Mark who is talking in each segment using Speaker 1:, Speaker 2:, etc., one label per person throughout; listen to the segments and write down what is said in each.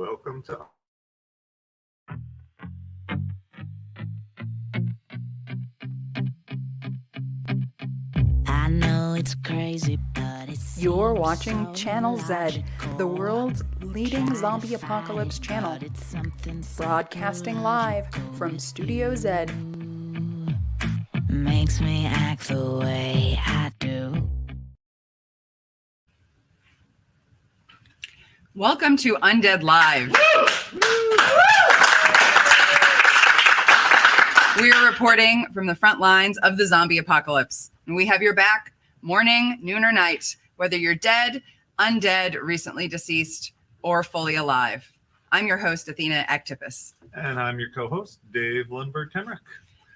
Speaker 1: Welcome to
Speaker 2: I know it's crazy, but
Speaker 3: You're watching Channel Z, the world's leading zombie apocalypse channel, broadcasting live from Studio Z.
Speaker 2: Makes me act the way I do.
Speaker 4: Welcome to Undead Live. We are reporting from the front lines of the zombie apocalypse. And we have your back morning, noon, or night, whether you're dead, undead, recently deceased, or fully alive. I'm your host, Athena Actipus.
Speaker 1: And I'm your co-host, Dave Lundberg-Temrick.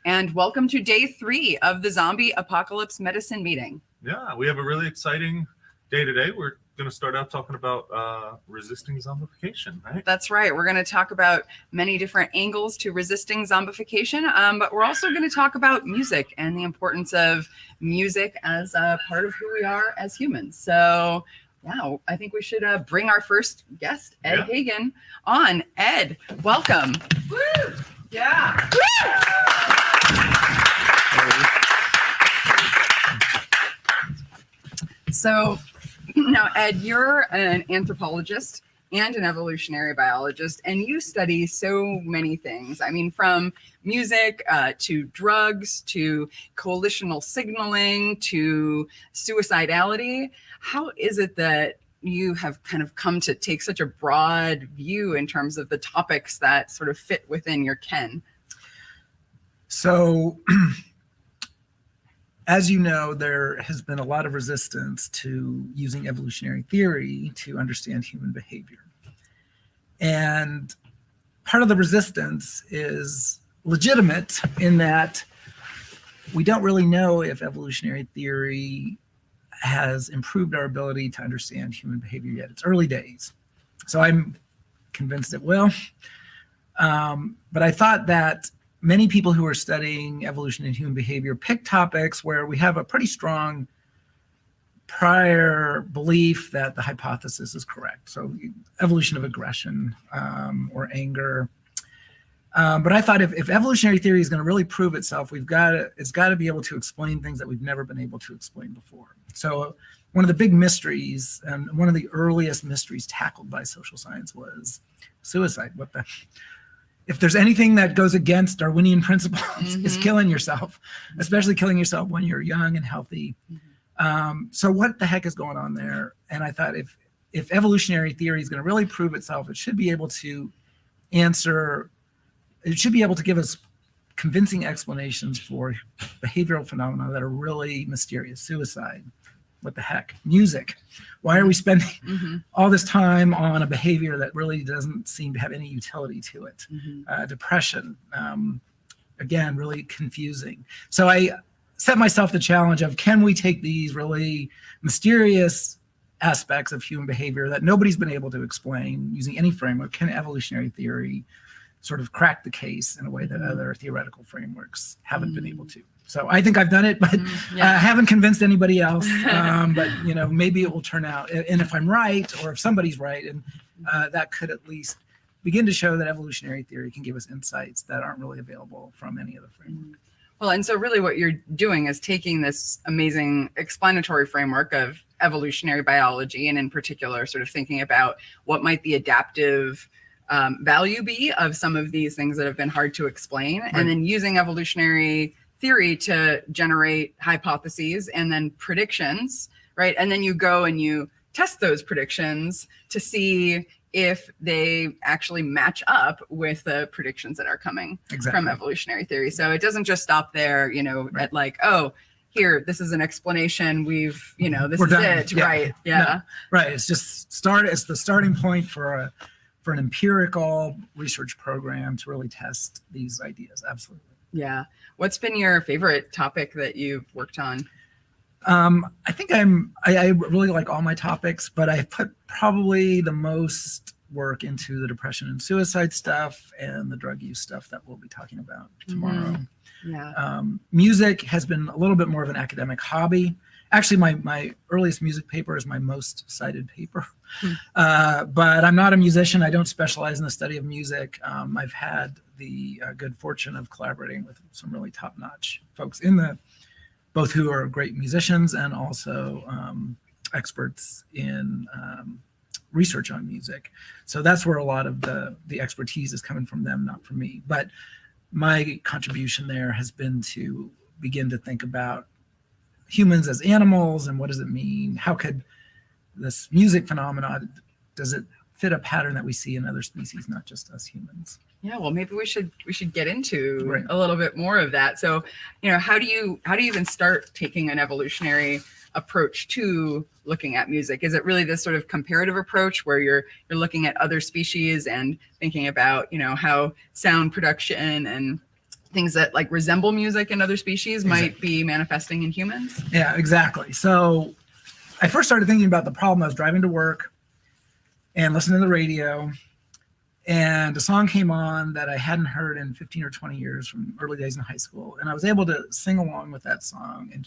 Speaker 4: And welcome to day 3 of the Zombie Apocalypse Medicine Meeting.
Speaker 1: Yeah, we have a really exciting day today. We're going to start out talking about resisting zombification, right?
Speaker 4: That's right. We're going to talk about many different angles to resisting zombification, but we're also going to talk about music and the importance of music as a part of who we are as humans. So, wow, I think we should bring our first guest, Ed Hagen, on. Ed, welcome. Woo! Yeah. Woo! So, now, Ed, you're an anthropologist and an evolutionary biologist, and you study so many things. I mean, from music to drugs to coalitional signaling to suicidality. How is it that you have kind of come to take such a broad view in terms of the topics that sort of fit within your ken?
Speaker 5: So, as you know, there has been a lot of resistance to using evolutionary theory to understand human behavior. And part of the resistance is legitimate in that we don't really know if evolutionary theory has improved our ability to understand human behavior yet. It's early days. So I'm convinced it will. But I thought that many people who are studying evolution and human behavior pick topics where we have a pretty strong prior belief that the hypothesis is correct. So evolution of aggression or anger. But I thought if evolutionary theory is going to really prove itself, it's got to be able to explain things that we've never been able to explain before. So one of the big mysteries and one of the earliest mysteries tackled by social science was suicide. If there's anything that goes against Darwinian principles, is killing yourself, especially killing yourself when you're young and healthy. So what the heck is going on there? And I thought if evolutionary theory is going to really prove itself, it should be able to give us convincing explanations for behavioral phenomena that are really mysterious. Suicide. What the heck? Music. Why are we spending all this time on a behavior that really doesn't seem to have any utility to it? Depression. Again, really confusing. So I set myself the challenge of, can we take these really mysterious aspects of human behavior that nobody's been able to explain using any framework? Can evolutionary theory sort of crack the case in a way that other theoretical frameworks haven't been able to? So I think I've done it, but I haven't convinced anybody else. But maybe it will turn out. And if I'm right, or if somebody's right, and that could at least begin to show that evolutionary theory can give us insights that aren't really available from any other framework.
Speaker 4: Well, and so really what you're doing is taking this amazing explanatory framework of evolutionary biology, and in particular, sort of thinking about what might the adaptive value be of some of these things that have been hard to explain, and then using evolutionary theory to generate hypotheses and then predictions, right? And then you go and you test those predictions to see if they actually match up with the predictions that are coming from evolutionary theory. So it doesn't just stop there, at like, oh, here, this is an explanation. We're done. It,
Speaker 5: yeah.
Speaker 4: Right? Yeah,
Speaker 5: no. Right. It's just It's the starting point for an empirical research program to really test these ideas. Absolutely.
Speaker 4: Yeah. What's been your favorite topic that you've worked on?
Speaker 5: I think I really like all my topics, but I put probably the most work into the depression and suicide stuff and the drug use stuff that we'll be talking about tomorrow.
Speaker 4: Yeah.
Speaker 5: Music has been a little bit more of an academic hobby, Actually, my earliest music paper is my most cited paper. But I'm not a musician. I don't specialize in the study of music. I've had the good fortune of collaborating with some really top-notch folks both who are great musicians and also experts in research on music. So that's where a lot of the expertise is coming from them, not from me. But my contribution there has been to begin to think about humans as animals and what does it mean? How could this music phenomenon, does it fit a pattern that we see in other species, not just us humans?
Speaker 4: Yeah, well, maybe we should get into
Speaker 5: Right.
Speaker 4: a little bit more of that. So, how do you even start taking an evolutionary approach to looking at music? Is it really this sort of comparative approach where you're looking at other species and thinking about, how sound production and things that like resemble music in other species might be manifesting in humans?
Speaker 5: Yeah, exactly. So I first started thinking about the problem. I was driving to work and listening to the radio, and a song came on that I hadn't heard in 15 or 20 years from early days in high school. And I was able to sing along with that song and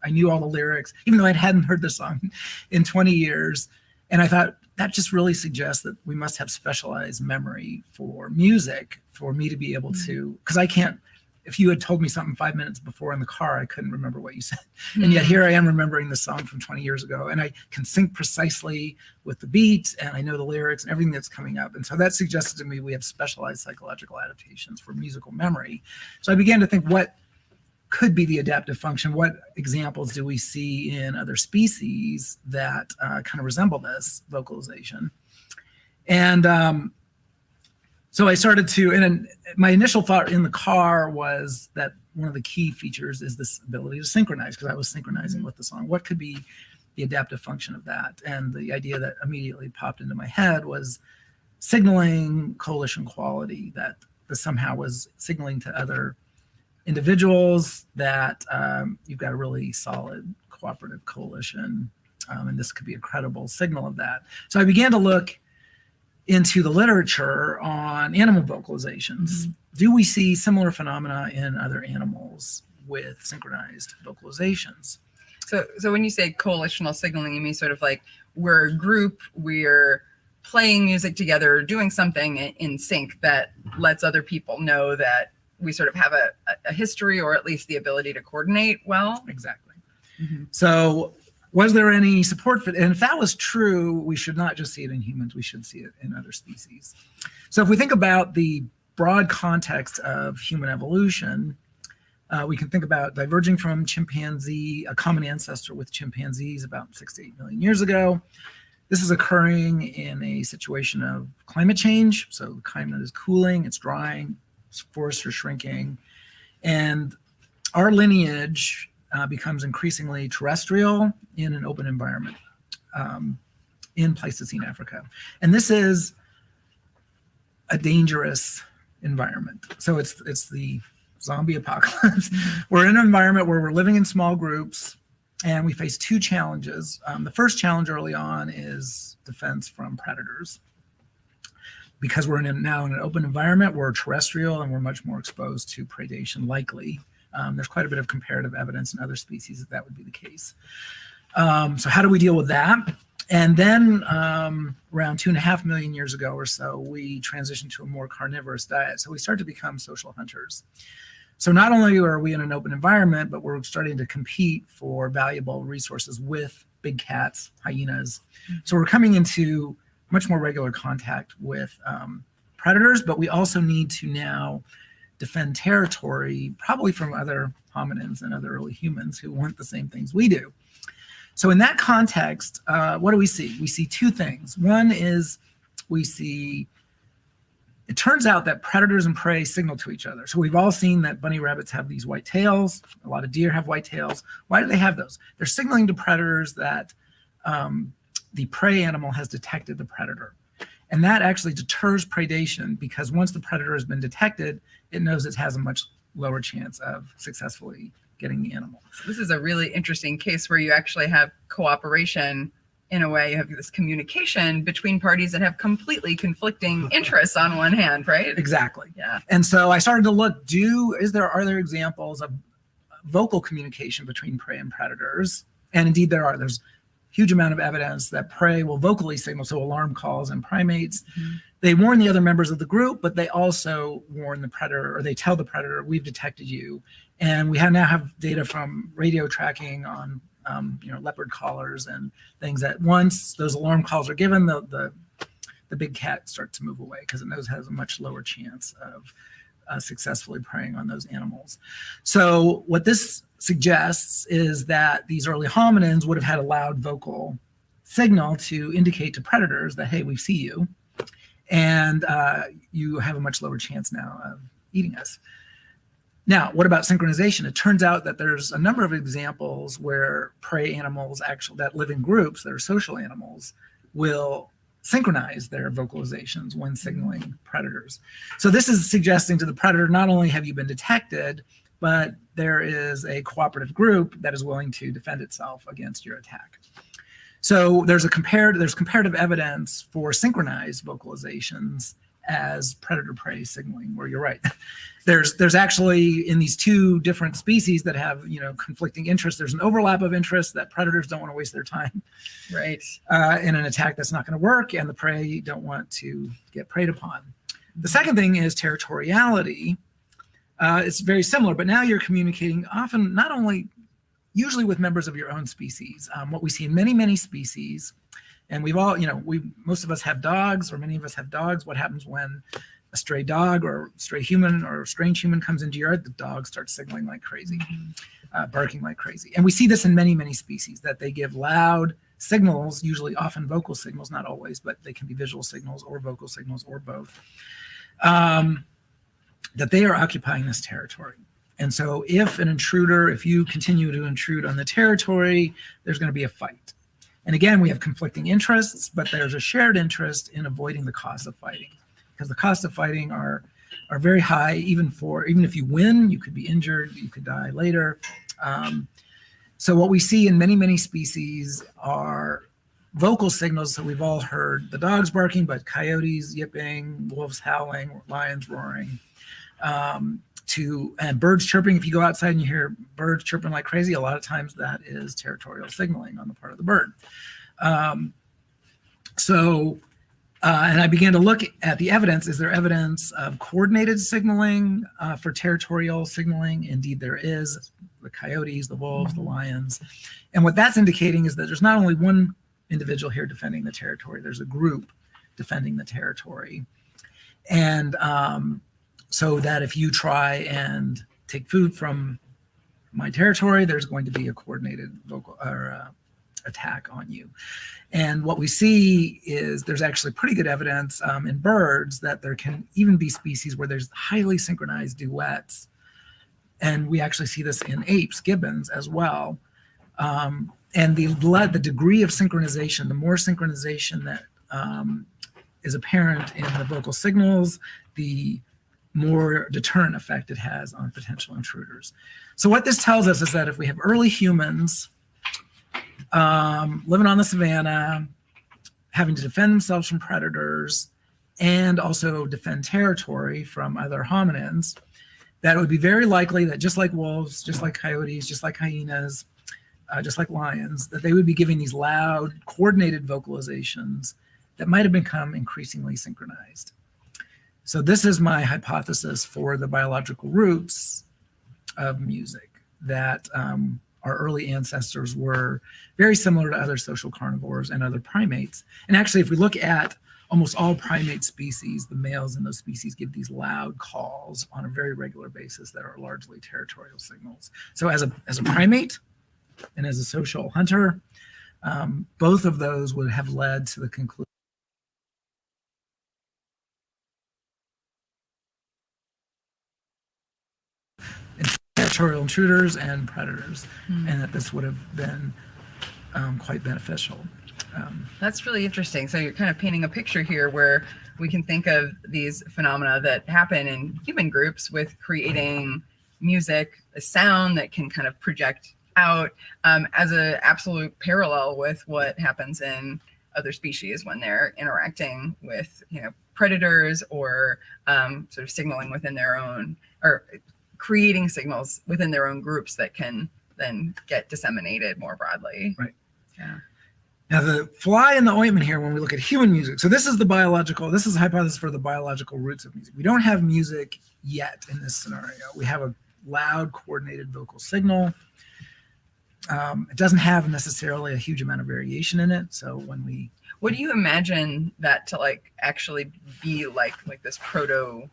Speaker 5: I knew all the lyrics, even though I hadn't heard the song in 20 years. And I thought that just really suggests that we must have specialized memory for music for me to be able to, because I can't, if you had told me something 5 minutes before in the car, I couldn't remember what you said. And yet here I am remembering the song from 20 years ago, and I can sync precisely with the beat, and I know the lyrics and everything that's coming up. And so that suggested to me we have specialized psychological adaptations for musical memory. So I began to think, what could be the adaptive function? What examples do we see in other species that kind of resemble this vocalization? And so I started to, and my initial thought in the car was that one of the key features is this ability to synchronize, because I was synchronizing with the song. What could be the adaptive function of that? And the idea that immediately popped into my head was signaling coalition quality, that this somehow was signaling to other individuals that you've got a really solid cooperative coalition, and this could be a credible signal of that. So I began to look into the literature on animal vocalizations. Do we see similar phenomena in other animals with synchronized vocalizations?
Speaker 4: So when you say coalitional signaling, you mean sort of like we're a group, we're playing music together, doing something in sync that lets other people know that we sort of have a history, or at least the ability to coordinate well?
Speaker 5: Exactly. So was there any support for that? And if that was true, we should not just see it in humans, we should see it in other species. So if we think about the broad context of human evolution, we can think about diverging from chimpanzee, a common ancestor with chimpanzees about 6 to 8 million years ago. This is occurring in a situation of climate change. So the climate is cooling, it's drying, forests are shrinking, and our lineage becomes increasingly terrestrial in an open environment in Pleistocene Africa. And this is a dangerous environment. So it's the zombie apocalypse. We're in an environment where we're living in small groups, and we face two challenges. The first challenge early on is defense from predators. Because we're now in an open environment, we're terrestrial and we're much more exposed to predation likely. There's quite a bit of comparative evidence in other species that would be the case. So how do we deal with that? And then around 2.5 million years ago or so, we transitioned to a more carnivorous diet. So we start to become social hunters. So not only are we in an open environment, but we're starting to compete for valuable resources with big cats, hyenas. So we're coming into much more regular contact with predators, but we also need to now defend territory, probably from other hominins and other early humans who want the same things we do. So in that context, what do we see? We see two things. One is it turns out that predators and prey signal to each other. So we've all seen that bunny rabbits have these white tails. A lot of deer have white tails. Why do they have those? They're signaling to predators that the prey animal has detected the predator. And that actually deters predation, because once the predator has been detected, it knows it has a much lower chance of successfully getting the animal.
Speaker 4: So this is a really interesting case where you actually have cooperation. In a way, you have this communication between parties that have completely conflicting interests on one hand, right?
Speaker 5: Exactly.
Speaker 4: Yeah.
Speaker 5: And so I started to look, are there examples of vocal communication between prey and predators? And indeed there's huge amount of evidence that prey will vocally signal, so alarm calls in primates. They warn the other members of the group, but they also warn the predator, or they tell the predator, we've detected you. And we now have data from radio tracking on leopard collars and things, that once those alarm calls are given, the big cat starts to move away because it knows it has a much lower chance of successfully preying on those animals. So what this suggests is that these early hominins would have had a loud vocal signal to indicate to predators that, hey, we see you, and you have a much lower chance now of eating us. Now, what about synchronization? It turns out that there's a number of examples where prey animals that live in groups, that are social animals, will synchronize their vocalizations when signaling predators. So this is suggesting to the predator, not only have you been detected, but there is a cooperative group that is willing to defend itself against your attack. So there's comparative evidence for synchronized vocalizations as predator-prey signaling, where you're right. There's actually, in these two different species that have conflicting interests, there's an overlap of interests that predators don't want to waste their time
Speaker 4: Right.
Speaker 5: in an attack that's not going to work, and the prey don't want to get preyed upon. The second thing is territoriality. It's very similar, but now you're communicating often not only usually with members of your own species. What we see in many, many species, and we've all, most of us have dogs, or many of us have dogs. What happens when a stray dog or stray human or a strange human comes into your yard? The dog starts signaling like crazy, barking like crazy. And we see this in many, many species, that they give loud signals, usually often vocal signals, not always, but they can be visual signals or vocal signals or both, that they are occupying this territory. And so if you continue to intrude on the territory, there's going to be a fight. And again, we have conflicting interests, but there's a shared interest in avoiding the cost of fighting, because the costs of fighting are very high. Even if you win, you could be injured, you could die later. So what we see in many, many species are vocal signals that we've all heard: the dogs barking, but coyotes yipping, wolves howling, lions roaring, and birds chirping. If you go outside and you hear birds chirping like crazy, a lot of times that is territorial signaling on the part of the bird. And I began to look at the evidence. Is there evidence of coordinated signaling for territorial signaling? Indeed, there is. The coyotes, the wolves, the lions. And what that's indicating is that there's not only one individual here defending the territory, there's a group defending the territory. And so that if you try and take food from my territory, there's going to be a coordinated attack on you. And what we see is there's actually pretty good evidence in birds that there can even be species where there's highly synchronized duets. And we actually see this in apes, gibbons as well. And the degree of synchronization, the more synchronization that is apparent in the vocal signals, the more deterrent effect it has on potential intruders. So what this tells us is that if we have early humans living on the savannah, having to defend themselves from predators, and also defend territory from other hominins, that it would be very likely that just like wolves, just like coyotes, just like hyenas, just like lions, that they would be giving these loud, coordinated vocalizations that might have become increasingly synchronized. So this is my hypothesis for the biological roots of music, that our early ancestors were very similar to other social carnivores and other primates. And actually, if we look at almost all primate species, the males in those species give these loud calls on a very regular basis that are largely territorial signals. So as a primate and as a social hunter, both of those would have led to the conclusion territorial intruders and predators, and that this would have been quite beneficial.
Speaker 4: That's really interesting. So you're kind of painting a picture here where we can think of these phenomena that happen in human groups with creating music, a sound that can kind of project out as an absolute parallel with what happens in other species when they're interacting with, predators, or sort of signaling within their own, or creating signals within their own groups that can then get disseminated more broadly.
Speaker 5: Right.
Speaker 4: Yeah.
Speaker 5: Now, the fly in the ointment here when we look at human music. So this is the hypothesis for the biological roots of music. We don't have music yet in this scenario. We have a loud, coordinated vocal signal. It doesn't have necessarily a huge amount of variation in it. So when we...
Speaker 4: What do you imagine that to like actually be like this proto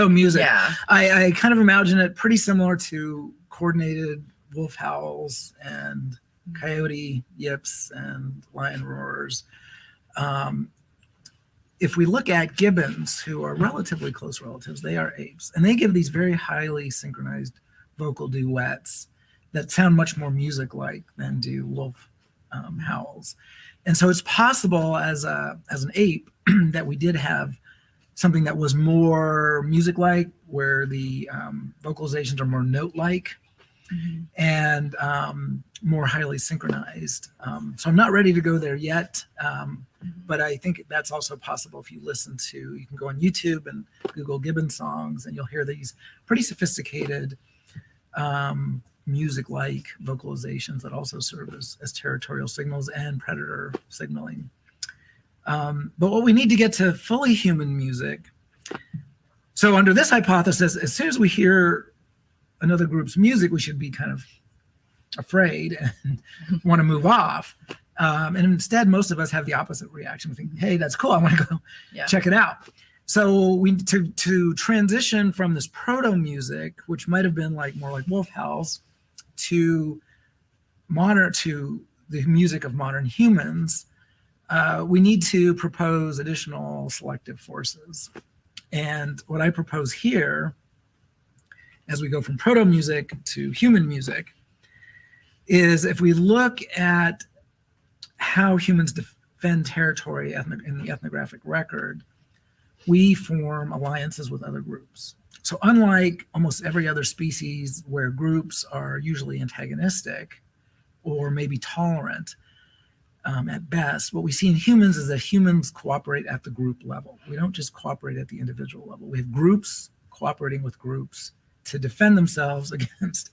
Speaker 5: music?
Speaker 4: Yeah.
Speaker 5: I kind of imagine it pretty similar to coordinated wolf howls and coyote yips and lion roars. If we look at gibbons, who are relatively close relatives, they are apes, and they give these very highly synchronized vocal duets that sound much more music-like than do wolf howls. And so it's possible as an ape that we did have something that was more music-like, where the vocalizations are more note-like, and more highly synchronized. So I'm not ready to go there yet, but I think that's also possible if you you can go on YouTube and Google gibbon songs, and you'll hear these pretty sophisticated music-like vocalizations that also serve as territorial signals and predator signaling. But what we need to get to fully human music, so under this hypothesis, as soon as we hear another group's music, we should be kind of afraid and want to move off. And instead, most of us have the opposite reaction. We think, hey, that's cool. I want to go check it out. So we to transition from this proto music, which might have been more like wolf howls, to the music of modern humans, we need to propose additional selective forces. And what I propose here, as we go from proto music to human music, is if we look at how humans defend territory in the ethnographic record, we form alliances with other groups. So unlike almost every other species where groups are usually antagonistic or maybe tolerant at best, what we see in humans is that humans cooperate at the group level. We don't just cooperate at the individual level. We have groups cooperating with groups to defend themselves against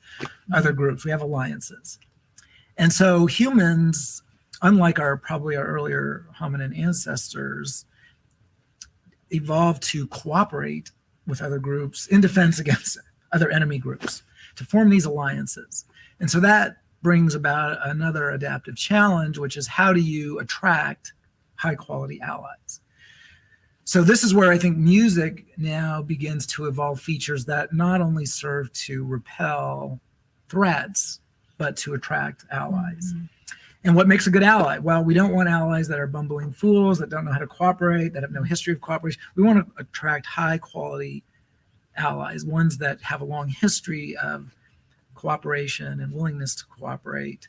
Speaker 5: other groups. We have alliances. And so humans, unlike probably our earlier hominin ancestors, evolved to cooperate with other groups in defense against other enemy groups, to form these alliances. And so that brings about another adaptive challenge, which is how do you attract high quality allies? So this is where I think music now begins to evolve features that not only serve to repel threats, but to attract allies. And what makes a good ally? Well, we don't want allies that are bumbling fools, that don't know how to cooperate, that have no history of cooperation. We want to attract high quality allies, ones that have a long history of cooperation and willingness to cooperate.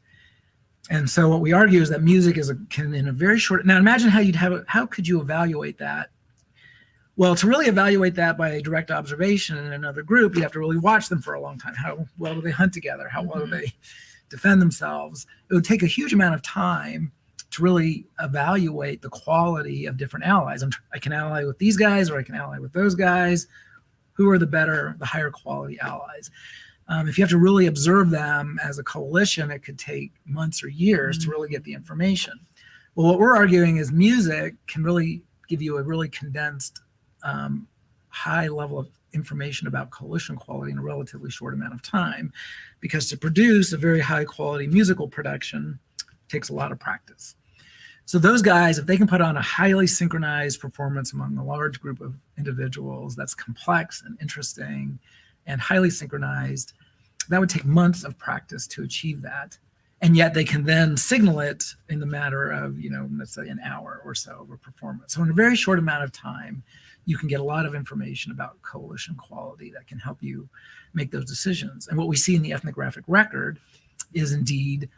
Speaker 5: And so what we argue is that music can in a very short, now imagine how could you evaluate that? Well, to really evaluate that by direct observation in another group, you have to really watch them for a long time. How well do they hunt together? How well do they defend themselves? It would take a huge amount of time to really evaluate the quality of different allies. I can ally with these guys, or I can ally with those guys. Who are the higher quality allies? If you have to really observe them as a coalition, it could take months or years to really get the information. Well, what we're arguing is music can really give you a really condensed, high level of information about coalition quality in a relatively short amount of time, because to produce a very high quality musical production takes a lot of practice. So those guys, if they can put on a highly synchronized performance among a large group of individuals that's complex and interesting and highly synchronized, that would take months of practice to achieve that. And yet they can then signal it in the matter of, let's say an hour or so of a performance. So in a very short amount of time, you can get a lot of information about coalition quality that can help you make those decisions. And what we see in the ethnographic record is indeed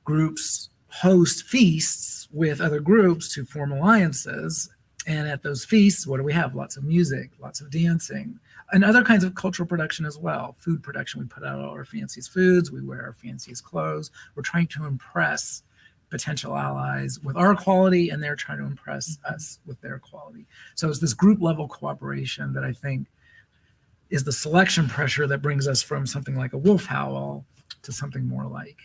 Speaker 5: groups host feasts with other groups to form alliances. And at those feasts, what do we have? Lots of music, lots of dancing, and other kinds of cultural production as well. Food production, we put out all our fanciest foods, we wear our fanciest clothes. We're trying to impress potential allies with our quality, and they're trying to impress us with their quality. So it's this group level cooperation that I think is the selection pressure that brings us from something like a wolf howl to something more like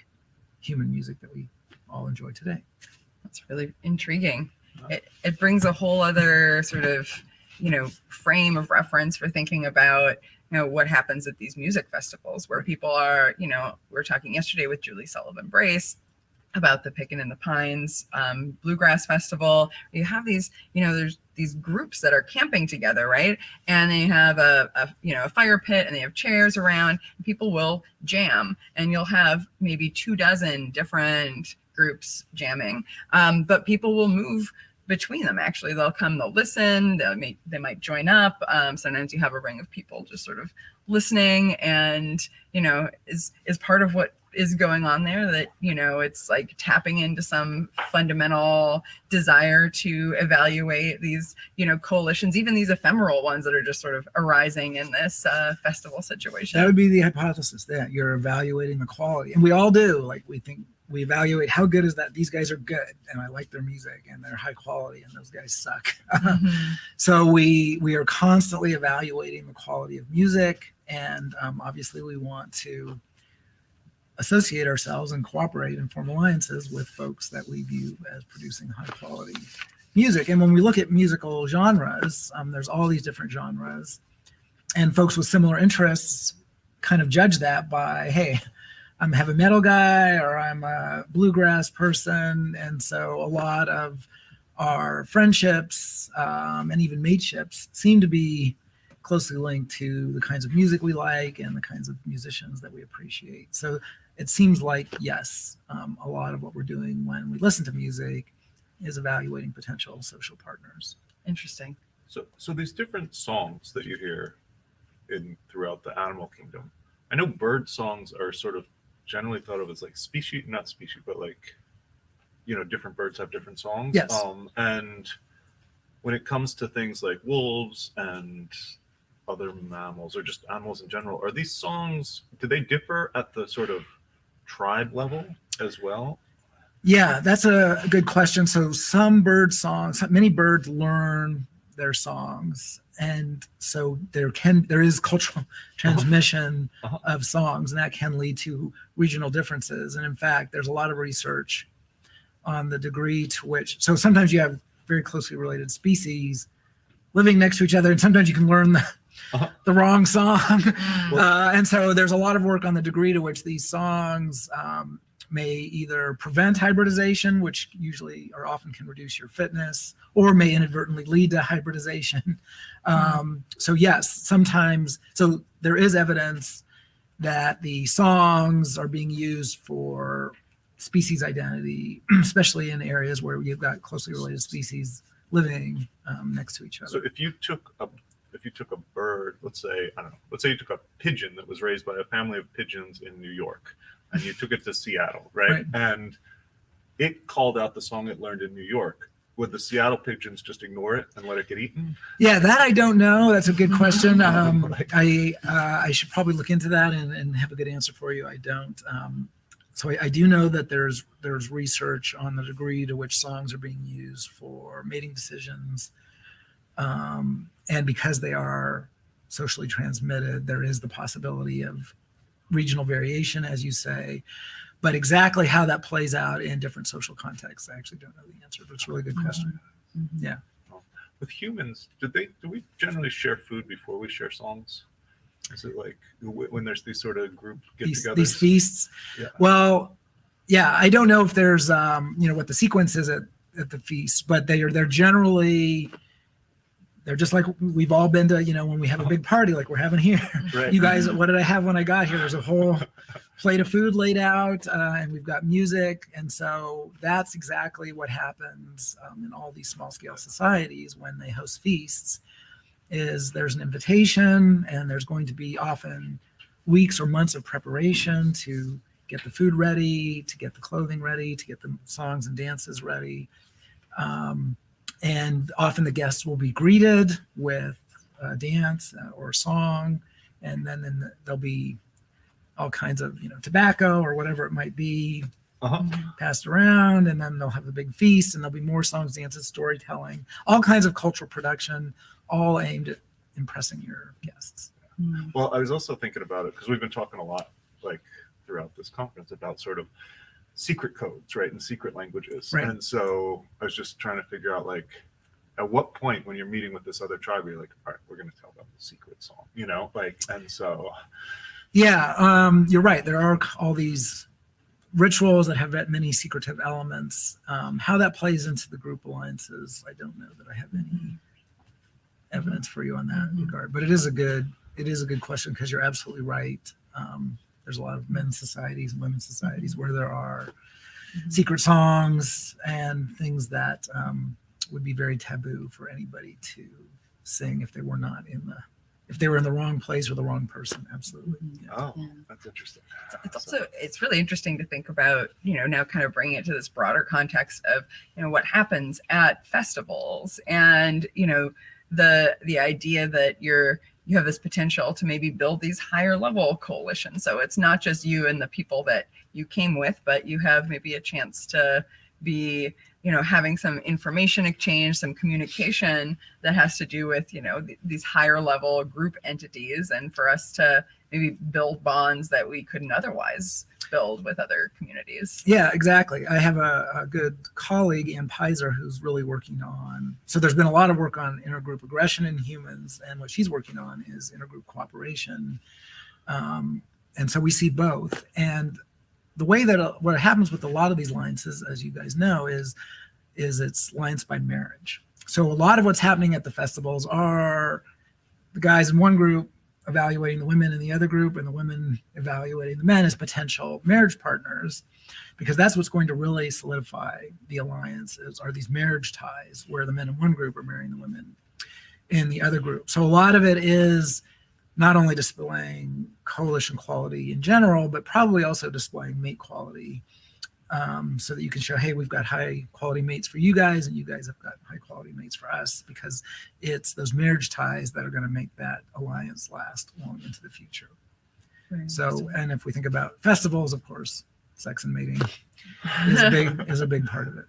Speaker 5: human music that we all enjoy today.
Speaker 4: That's really intriguing. It brings a whole other sort of, frame of reference for thinking about, what happens at these music festivals where people are, we were talking yesterday with Julie Sullivan Brace about the Pickin' in the Pines Bluegrass Festival. You have these, there's these groups that are camping together, right? And they have a fire pit and they have chairs around. And people will jam, and you'll have maybe 24 different groups jamming. But people will move between them. Actually, they'll listen. They might join up. Sometimes you have a ring of people just sort of listening, and is part of what is going on there that it's like tapping into some fundamental desire to evaluate these coalitions, even these ephemeral ones that are just sort of arising in this festival situation.
Speaker 5: That would be the hypothesis, that you're evaluating the quality, and we all do. Like, we evaluate how good is that. These guys are good, and I like their music, and they're high quality, and those guys suck.
Speaker 4: Mm-hmm.
Speaker 5: So we are constantly evaluating the quality of music, and obviously we want to associate ourselves and cooperate and form alliances with folks that we view as producing high quality music. And when we look at musical genres, there's all these different genres, and folks with similar interests kind of judge that by, hey, I'm a heavy metal guy, or I'm a bluegrass person. And so a lot of our friendships and even mateships seem to be closely linked to the kinds of music we like and the kinds of musicians that we appreciate. So it seems like, yes, a lot of what we're doing when we listen to music is evaluating potential social partners.
Speaker 4: Interesting.
Speaker 1: So these different songs that you hear throughout the animal kingdom, I know bird songs are sort of generally thought of as like not species, but like, different birds have different songs.
Speaker 5: Yes.
Speaker 1: And when it comes to things like wolves and other mammals, or just animals in general, are these songs, do they differ at the sort of tribe level as well?
Speaker 5: Yeah, that's a good question. So many birds learn their songs, and so there is cultural transmission of songs, and that can lead to regional differences. And in fact, there's a lot of research on the degree to which, so sometimes you have very closely related species living next to each other, and sometimes you can learn the wrong song. And so there's a lot of work on the degree to which these songs may either prevent hybridization, which usually or often can reduce your fitness, or may inadvertently lead to hybridization. So yes, sometimes, so there is evidence that the songs are being used for species identity, especially in areas where you've got closely related species living next to each other.
Speaker 1: So if you took a bird, let's say you took a pigeon that was raised by a family of pigeons in New York, and you took it to Seattle, right? And it called out the song it learned in New York. Would the Seattle pigeons just ignore it and let it get eaten?
Speaker 5: Yeah, that I don't know. That's a good question. I should probably look into that and have a good answer for you. I don't. So I do know that there's research on the degree to which songs are being used for mating decisions. And because they are socially transmitted, there is the possibility of regional variation, as you say. But exactly how that plays out in different social contexts, I actually don't know the answer, but it's a really good question.
Speaker 4: Mm-hmm.
Speaker 5: Yeah.
Speaker 1: With humans, do we generally share food before we share songs? Is it like when there's these sort of group get-togethers?
Speaker 5: These feasts?
Speaker 1: Yeah.
Speaker 5: Well, yeah, I don't know if there's, what the sequence is at the feast, but they're generally, they're just like we've all been to, when we have a big party like we're having here.
Speaker 1: Right.
Speaker 5: You guys, what did I have when I got here? There's a whole plate of food laid out, and we've got music. And so that's exactly what happens in all these small scale societies when they host feasts, is there's an invitation, and there's going to be often weeks or months of preparation to get the food ready, to get the clothing ready, to get the songs and dances ready. And often the guests will be greeted with a dance or a song, and then there'll be all kinds of tobacco or whatever it might be passed around, and then they'll have a big feast, and there'll be more songs, dances, storytelling, all kinds of cultural production, all aimed at impressing your guests.
Speaker 1: Well, I was also thinking about it because we've been talking a lot, like throughout this conference about sort of secret codes, right, and secret languages.
Speaker 5: Right.
Speaker 1: And so I was just trying to figure out, like, at what point when you're meeting with this other tribe, you're like, all right, we're going to tell them the secret song, like, and so.
Speaker 5: Yeah, you're right. There are all these rituals that have many secretive elements. How that plays into the group alliances, I don't know that I have any evidence for you on that regard. But it is a good question, because you're absolutely right. There's a lot of men's societies and women's societies where there are secret songs and things that would be very taboo for anybody to sing if they were in the wrong place or the wrong person. Absolutely. Yeah.
Speaker 1: Oh, that's interesting.
Speaker 4: It's really interesting to think about, now kind of bringing it to this broader context of, what happens at festivals, and, the idea that you have this potential to maybe build these higher level coalitions. So it's not just you and the people that you came with, but you have maybe a chance to be, having some information exchange, some communication that has to do with, these higher level group entities, and for us to maybe build bonds that we couldn't otherwise build with other communities.
Speaker 5: Yeah, exactly. I have a good colleague, Ann Pizer, who's really working on, so there's been a lot of work on intergroup aggression in humans, and what she's working on is intergroup cooperation. And so we see both. And the way that what happens with a lot of these alliances, as you guys know, is it's alliance by marriage. So a lot of what's happening at the festivals are the guys in one group evaluating the women in the other group, and the women evaluating the men as potential marriage partners, because that's what's going to really solidify the alliances, are these marriage ties where the men in one group are marrying the women in the other group. So a lot of it is not only displaying coalition quality in general, but probably also displaying mate quality, so that you can show, hey, we've got high quality mates for you guys, and you guys have got high quality mates for us, because it's those marriage ties that are going to make that alliance last long into the future.
Speaker 4: Right.
Speaker 5: So, and if we think about festivals, of course, sex and mating is a big part of it.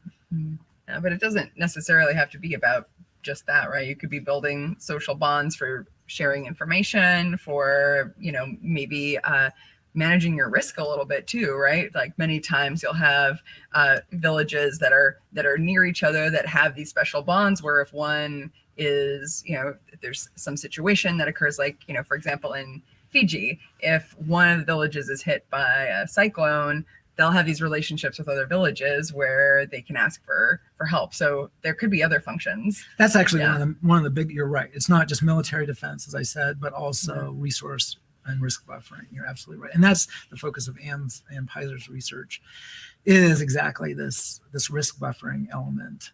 Speaker 4: Yeah, but it doesn't necessarily have to be about just that, right? You could be building social bonds for sharing information, for, maybe managing your risk a little bit too, right? Like many times you'll have villages that are near each other that have these special bonds, where if one is, if there's some situation that occurs, like, for example, in Fiji, if one of the villages is hit by a cyclone, they'll have these relationships with other villages where they can ask for help. So there could be other functions.
Speaker 5: That's actually one of the big, you're right. It's not just military defense, as I said, but also resource and risk buffering. You're absolutely right. And that's the focus of Ann Pizer's research, is exactly this risk buffering element.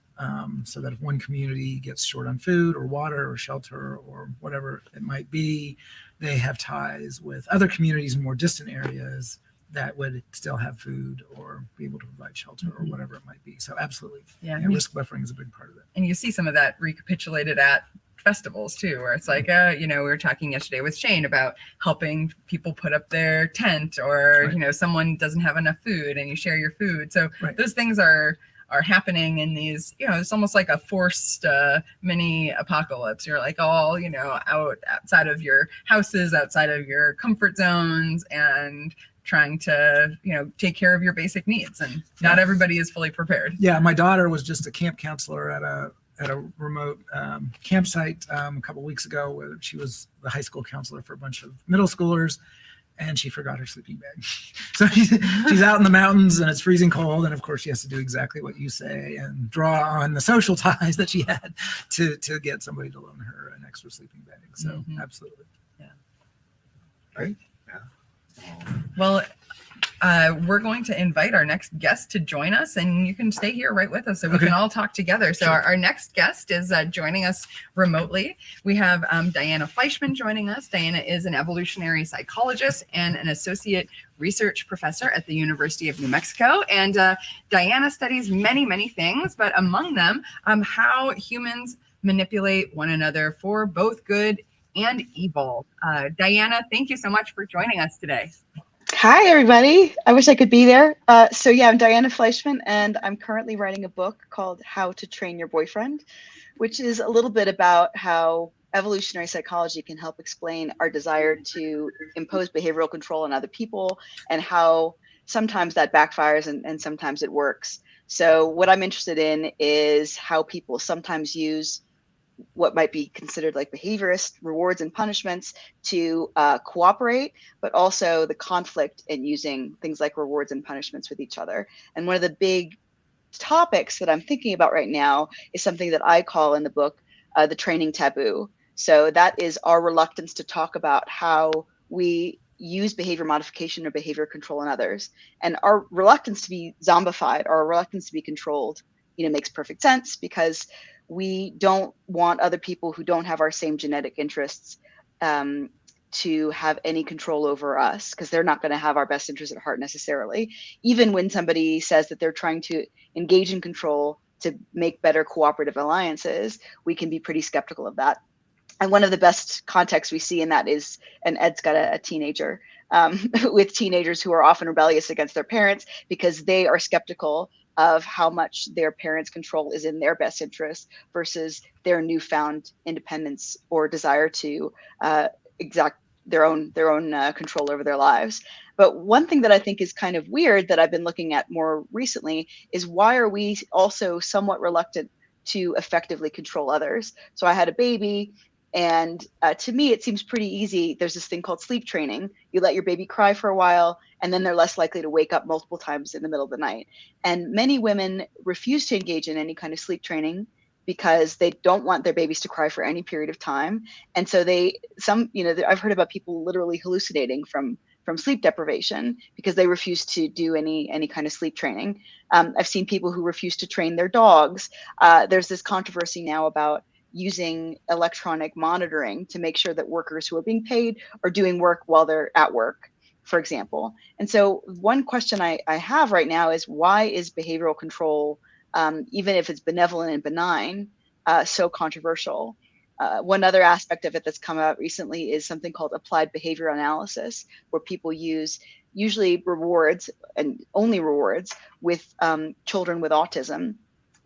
Speaker 5: So that if one community gets short on food or water or shelter or whatever it might be, they have ties with other communities in more distant areas that would still have food or be able to provide shelter or whatever it might be. So absolutely. Yeah, risk buffering is a big part of it.
Speaker 4: And you see some of that recapitulated at festivals too, where it's like, we were talking yesterday with Shane about helping people put up their tent, or, someone doesn't have enough food and you share your food. So those things are happening in these, it's almost like a forced mini apocalypse. You're like all, outside of your houses, outside of your comfort zones, and trying to, take care of your basic needs. And not everybody is fully prepared.
Speaker 5: Yeah. My daughter was just a camp counselor at a remote campsite a couple of weeks ago, where she was the high school counselor for a bunch of middle schoolers, and she forgot her sleeping bag. So she's out in the mountains and it's freezing cold. And of course she has to do exactly what you say and draw on the social ties that she had to get somebody to loan her an extra sleeping bag. So absolutely.
Speaker 4: Yeah.
Speaker 1: Right. Yeah.
Speaker 4: Well, we're going to invite our next guest to join us, and you can stay here right with us so we can all talk together. So our next guest is joining us remotely. We have Diana Fleishman joining us. Diana is an evolutionary psychologist and an associate research professor at the University of New Mexico. And Diana studies many, many things, but among them, how humans manipulate one another for both good and evil. Diana, thank you so much for joining us today.
Speaker 6: Hi, everybody. I wish I could be there. I'm Diana Fleishman, and I'm currently writing a book called How to Train Your Boyfriend, which is a little bit about how evolutionary psychology can help explain our desire to impose behavioral control on other people and how sometimes that backfires and sometimes it works. So what I'm interested in is how people sometimes use what might be considered like behaviorist rewards and punishments to cooperate, but also the conflict in using things like rewards and punishments with each other. And one of the big topics that I'm thinking about right now is something that I call in the book the training taboo. So that is our reluctance to talk about how we use behavior modification or behavior control in others. And our reluctance to be zombified, our reluctance to be controlled, makes perfect sense, because we don't want other people who don't have our same genetic interests to have any control over us, because they're not going to have our best interests at heart necessarily. Even when somebody says that they're trying to engage in control to make better cooperative alliances, we can be pretty skeptical of that. And one of the best contexts we see in that is, and Ed's got a teenager, with teenagers who are often rebellious against their parents because they are skeptical of how much their parents' control is in their best interest versus their newfound independence or desire to exact their own control over their lives. But one thing that I think is kind of weird that I've been looking at more recently is, why are we also somewhat reluctant to effectively control others? So I had a baby, and to me, it seems pretty easy. There's this thing called sleep training. You let your baby cry for a while, and then they're less likely to wake up multiple times in the middle of the night. And many women refuse to engage in any kind of sleep training because they don't want their babies to cry for any period of time. And so I've heard about people literally hallucinating from sleep deprivation because they refuse to do any kind of sleep training. I've seen people who refuse to train their dogs. There's this controversy now about using electronic monitoring to make sure that workers who are being paid are doing work while they're at work, for example. And so one question I have right now is, why is behavioral control, even if it's benevolent and benign, so controversial? One other aspect of it that's come out recently is something called applied behavior analysis, where people use usually rewards and only rewards with children with autism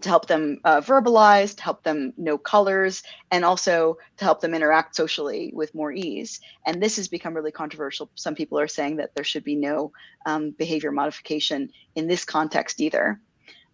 Speaker 6: to help them verbalize, to help them know colors, and also to help them interact socially with more ease. And this has become really controversial. Some people are saying that there should be no behavior modification in this context either.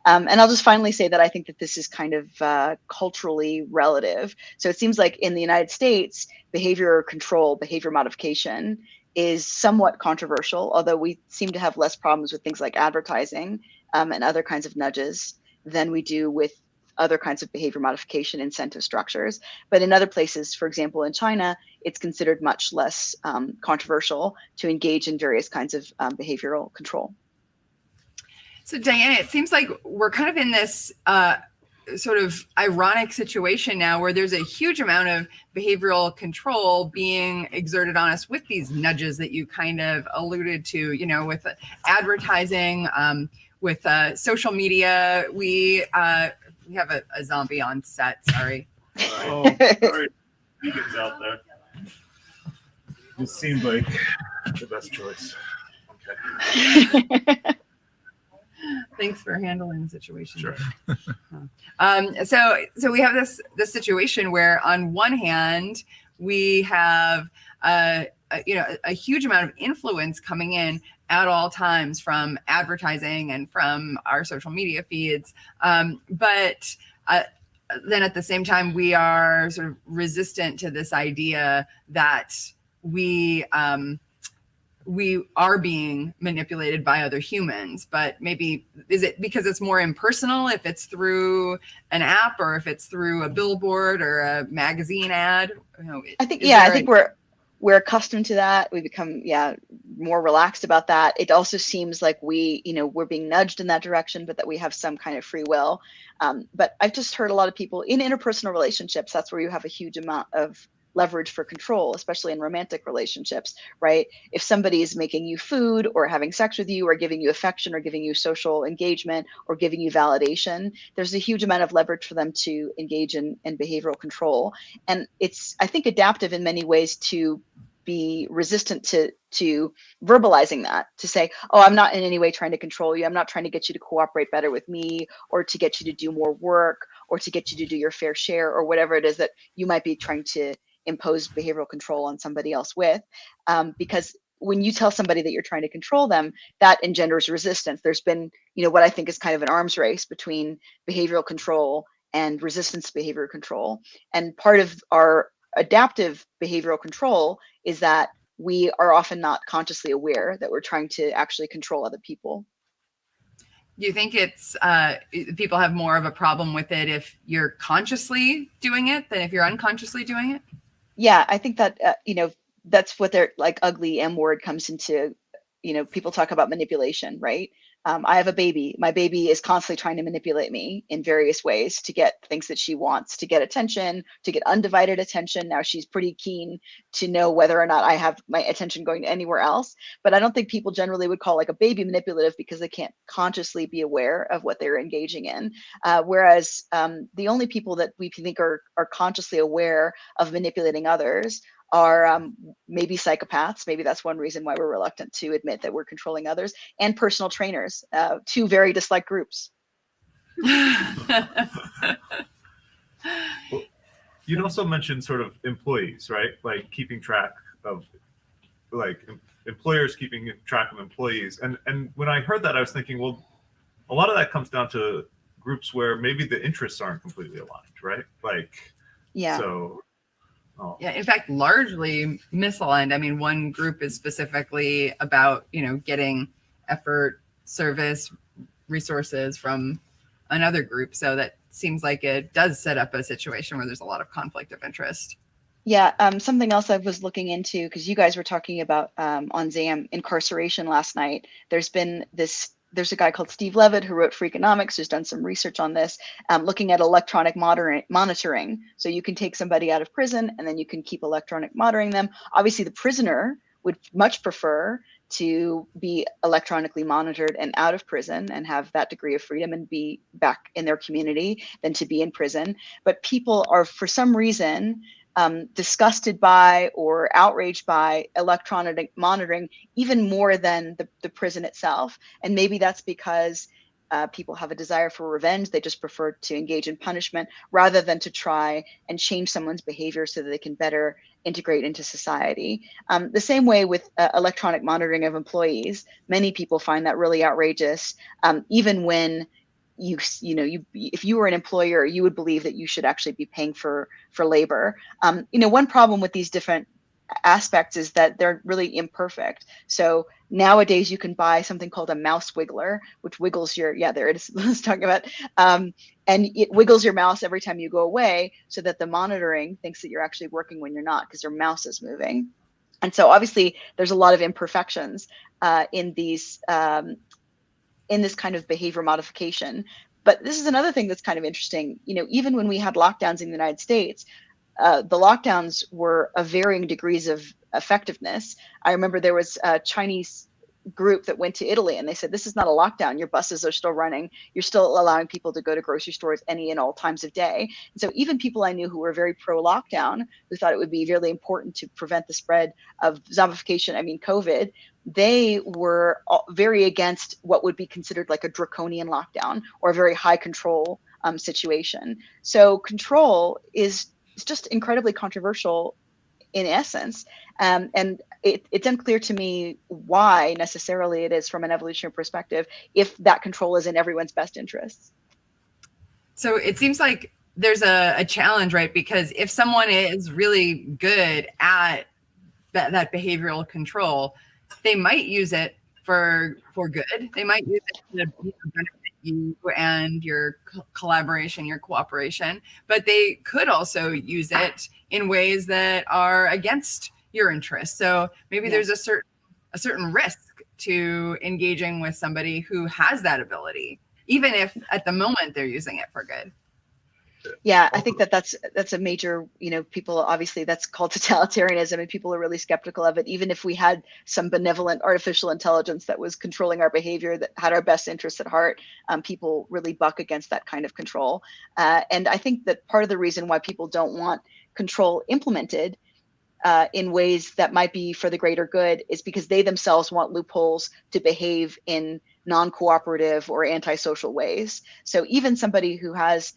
Speaker 6: And I'll just finally say that I think that this is kind of culturally relative. So it seems like in the United States, behavior control, behavior modification is somewhat controversial, although we seem to have less problems with things like advertising and other kinds of nudges than we do with other kinds of behavior modification incentive structures. But in other places, for example, in China, it's considered much less controversial to engage in various kinds of behavioral control.
Speaker 4: So Diana, it seems like we're kind of in this sort of ironic situation now where there's a huge amount of behavioral control being exerted on us with these nudges that you kind of alluded to, with advertising, with social media. We have a zombie on set. Sorry.
Speaker 1: Oh, sorry. He gets out there. This seemed like the best choice. Okay.
Speaker 4: Thanks for handling the situation.
Speaker 1: Sure.
Speaker 4: So we have this situation where, on one hand, we have a huge amount of influence coming in at all times from advertising and from our social media feeds. But then at the same time, we are sort of resistant to this idea that we are being manipulated by other humans. But maybe, is it because it's more impersonal if it's through an app or if it's through a billboard or a magazine ad?
Speaker 6: I think we're accustomed to that. We become more relaxed about that. It also seems like we're being nudged in that direction, but that we have some kind of free will. But I've just heard a lot of people in interpersonal relationships, that's where you have a huge amount of leverage for control, especially in romantic relationships, right? If somebody is making you food or having sex with you or giving you affection or giving you social engagement or giving you validation, there's a huge amount of leverage for them to engage in behavioral control. And it's, I think, adaptive in many ways to be resistant to verbalizing that, to say, oh, I'm not in any way trying to control you. I'm not trying to get you to cooperate better with me or to get you to do more work or to get you to do your fair share or whatever it is that you might be trying to impose behavioral control on somebody else with, because when you tell somebody that you're trying to control them, that engenders resistance. There's been, what I think is kind of an arms race between behavioral control and resistance to behavioral control. And part of our adaptive behavioral control is that we are often not consciously aware that we're trying to actually control other people.
Speaker 4: Do you think it's people have more of a problem with it if you're consciously doing it than if you're unconsciously doing it?
Speaker 6: Yeah, I think that, that's what their like ugly M word comes into, people talk about manipulation, right? I have a baby. My baby is constantly trying to manipulate me in various ways to get things that she wants, to get attention, to get undivided attention. Now she's pretty keen to know whether or not I have my attention going to anywhere else. But I don't think people generally would call like a baby manipulative because they can't consciously be aware of what they're engaging in. Whereas the only people that we think are consciously aware of manipulating others are maybe psychopaths. Maybe that's one reason why we're reluctant to admit that we're controlling others, and personal trainers, two very disliked groups.
Speaker 1: Well, you'd also mentioned sort of employees, right? Like keeping track of employers keeping track of employees. And when I heard that, I was thinking, well, a lot of that comes down to groups where maybe the interests aren't completely aligned, right?
Speaker 6: Yeah.
Speaker 1: So. Oh.
Speaker 4: Yeah, in fact, largely misaligned. I mean, one group is specifically about, getting effort, service, resources from another group. So that seems like it does set up a situation where there's a lot of conflict of interest.
Speaker 6: Yeah, something else I was looking into, because you guys were talking about on ZAM incarceration last night. There's a guy called Steve Levitt who wrote Freakonomics, who's done some research on this, looking at electronic monitoring. So you can take somebody out of prison and then you can keep electronic monitoring them. Obviously, the prisoner would much prefer to be electronically monitored and out of prison and have that degree of freedom and be back in their community than to be in prison. But people are, for some reason, disgusted by or outraged by electronic monitoring even more than the prison itself. And maybe that's because people have a desire for revenge. They just prefer to engage in punishment rather than to try and change someone's behavior so that they can better integrate into society. The same way with electronic monitoring of employees. Many people find that really outrageous, even when if you were an employer, you would believe that you should actually be paying for labor. One problem with these different aspects is that they're really imperfect. So nowadays you can buy something called a mouse wiggler, which wiggles there it is, let's talk about, and it wiggles your mouse every time you go away so that the monitoring thinks that you're actually working when you're not, because your mouse is moving. And so obviously there's a lot of imperfections in this kind of behavior modification. But this is another thing that's kind of interesting. Even when we had lockdowns in the United States, the lockdowns were of varying degrees of effectiveness. I remember there was a Chinese group that went to Italy and they said, this is not a lockdown. Your buses are still running. You're still allowing people to go to grocery stores any and all times of day. And so even people I knew who were very pro-lockdown, who thought it would be really important to prevent the spread of zombification, COVID, they were very against what would be considered like a draconian lockdown or a very high control situation. So control is just incredibly controversial in essence. And it's unclear to me why necessarily it is from an evolutionary perspective, if that control is in everyone's best interests.
Speaker 4: So it seems like there's a challenge, right? Because if someone is really good at that behavioral control, they might use it for good. They might use it to benefit you and your collaboration, your cooperation, but they could also use it in ways that are against your interests. So maybe there's a certain risk to engaging with somebody who has that ability, even if at the moment they're using it for good.
Speaker 6: Yeah, I think that's a major, people, obviously that's called totalitarianism, and people are really skeptical of it. Even if we had some benevolent artificial intelligence that was controlling our behavior, that had our best interests at heart, people really buck against that kind of control. And I think that part of the reason why people don't want control implemented in ways that might be for the greater good is because they themselves want loopholes to behave in non-cooperative or antisocial ways. So even somebody who has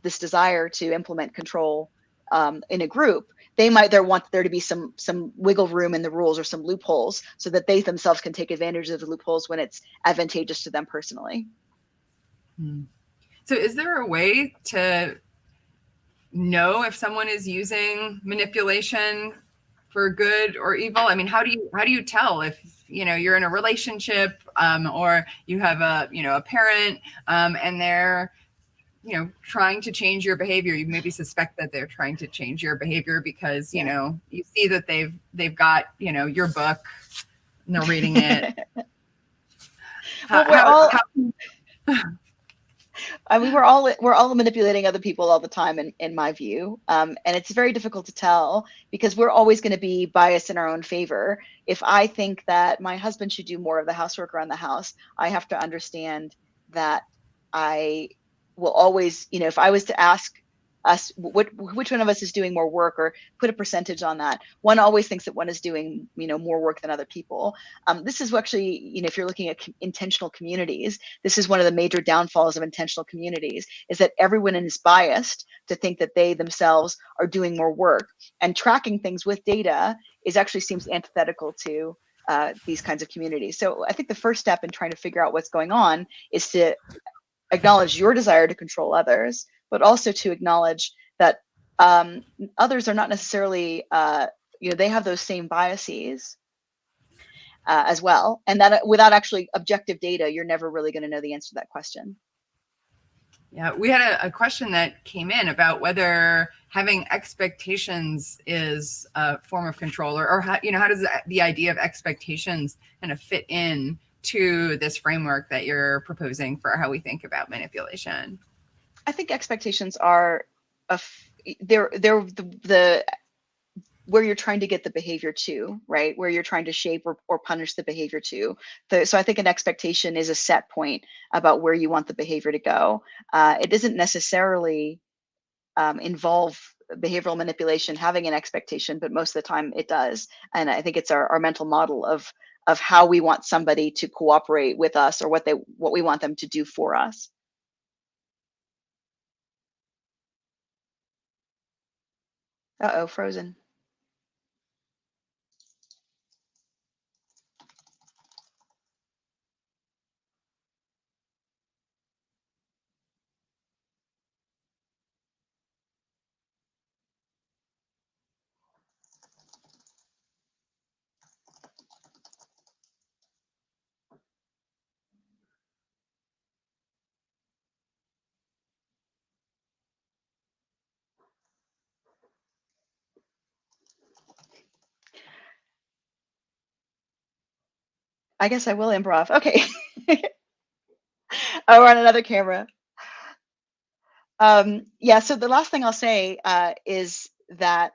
Speaker 6: this desire to implement control in a group, they might want there to be some wiggle room in the rules or some loopholes so that they themselves can take advantage of the loopholes when it's advantageous to them personally.
Speaker 4: So is there a way to know if someone is using manipulation for good or evil? I mean, how do you tell if, you're in a relationship or you have a parent and they're trying to change your behavior? You maybe suspect that they're trying to change your behavior because you see that they've got your book and they're reading it.
Speaker 6: I mean, we're all manipulating other people all the time, in my view, and it's very difficult to tell because we're always going to be biased in our own favor. If I think that my husband should do more of the housework around the house, I have to understand that I will always, if I was to ask us which one of us is doing more work or put a percentage on that, one always thinks that one is doing more work than other people. This is actually, if you're looking at intentional communities, this is one of the major downfalls of intentional communities, is that everyone is biased to think that they themselves are doing more work, and tracking things with data seems antithetical to these kinds of communities. So I think the first step in trying to figure out what's going on is to acknowledge your desire to control others, but also to acknowledge that others are not necessarily, they have those same biases as well. And that without actually objective data, you're never really going to know the answer to that question.
Speaker 4: Yeah, we had a question that came in about whether having expectations is a form of control, or how does the idea of expectations kind of fit in to this framework that you're proposing for how we think about manipulation?
Speaker 6: I think expectations are they're the where you're trying to get the behavior to, right? Where you're trying to shape or punish the behavior to. So I think an expectation is a set point about where you want the behavior to go. It doesn't necessarily involve behavioral manipulation having an expectation, but most of the time it does. And I think it's our mental model of how we want somebody to cooperate with us, or what we want them to do for us. Uh-oh, frozen. I guess I will improv. Okay. Oh, we're on another camera. Yeah, so the last thing I'll say is that,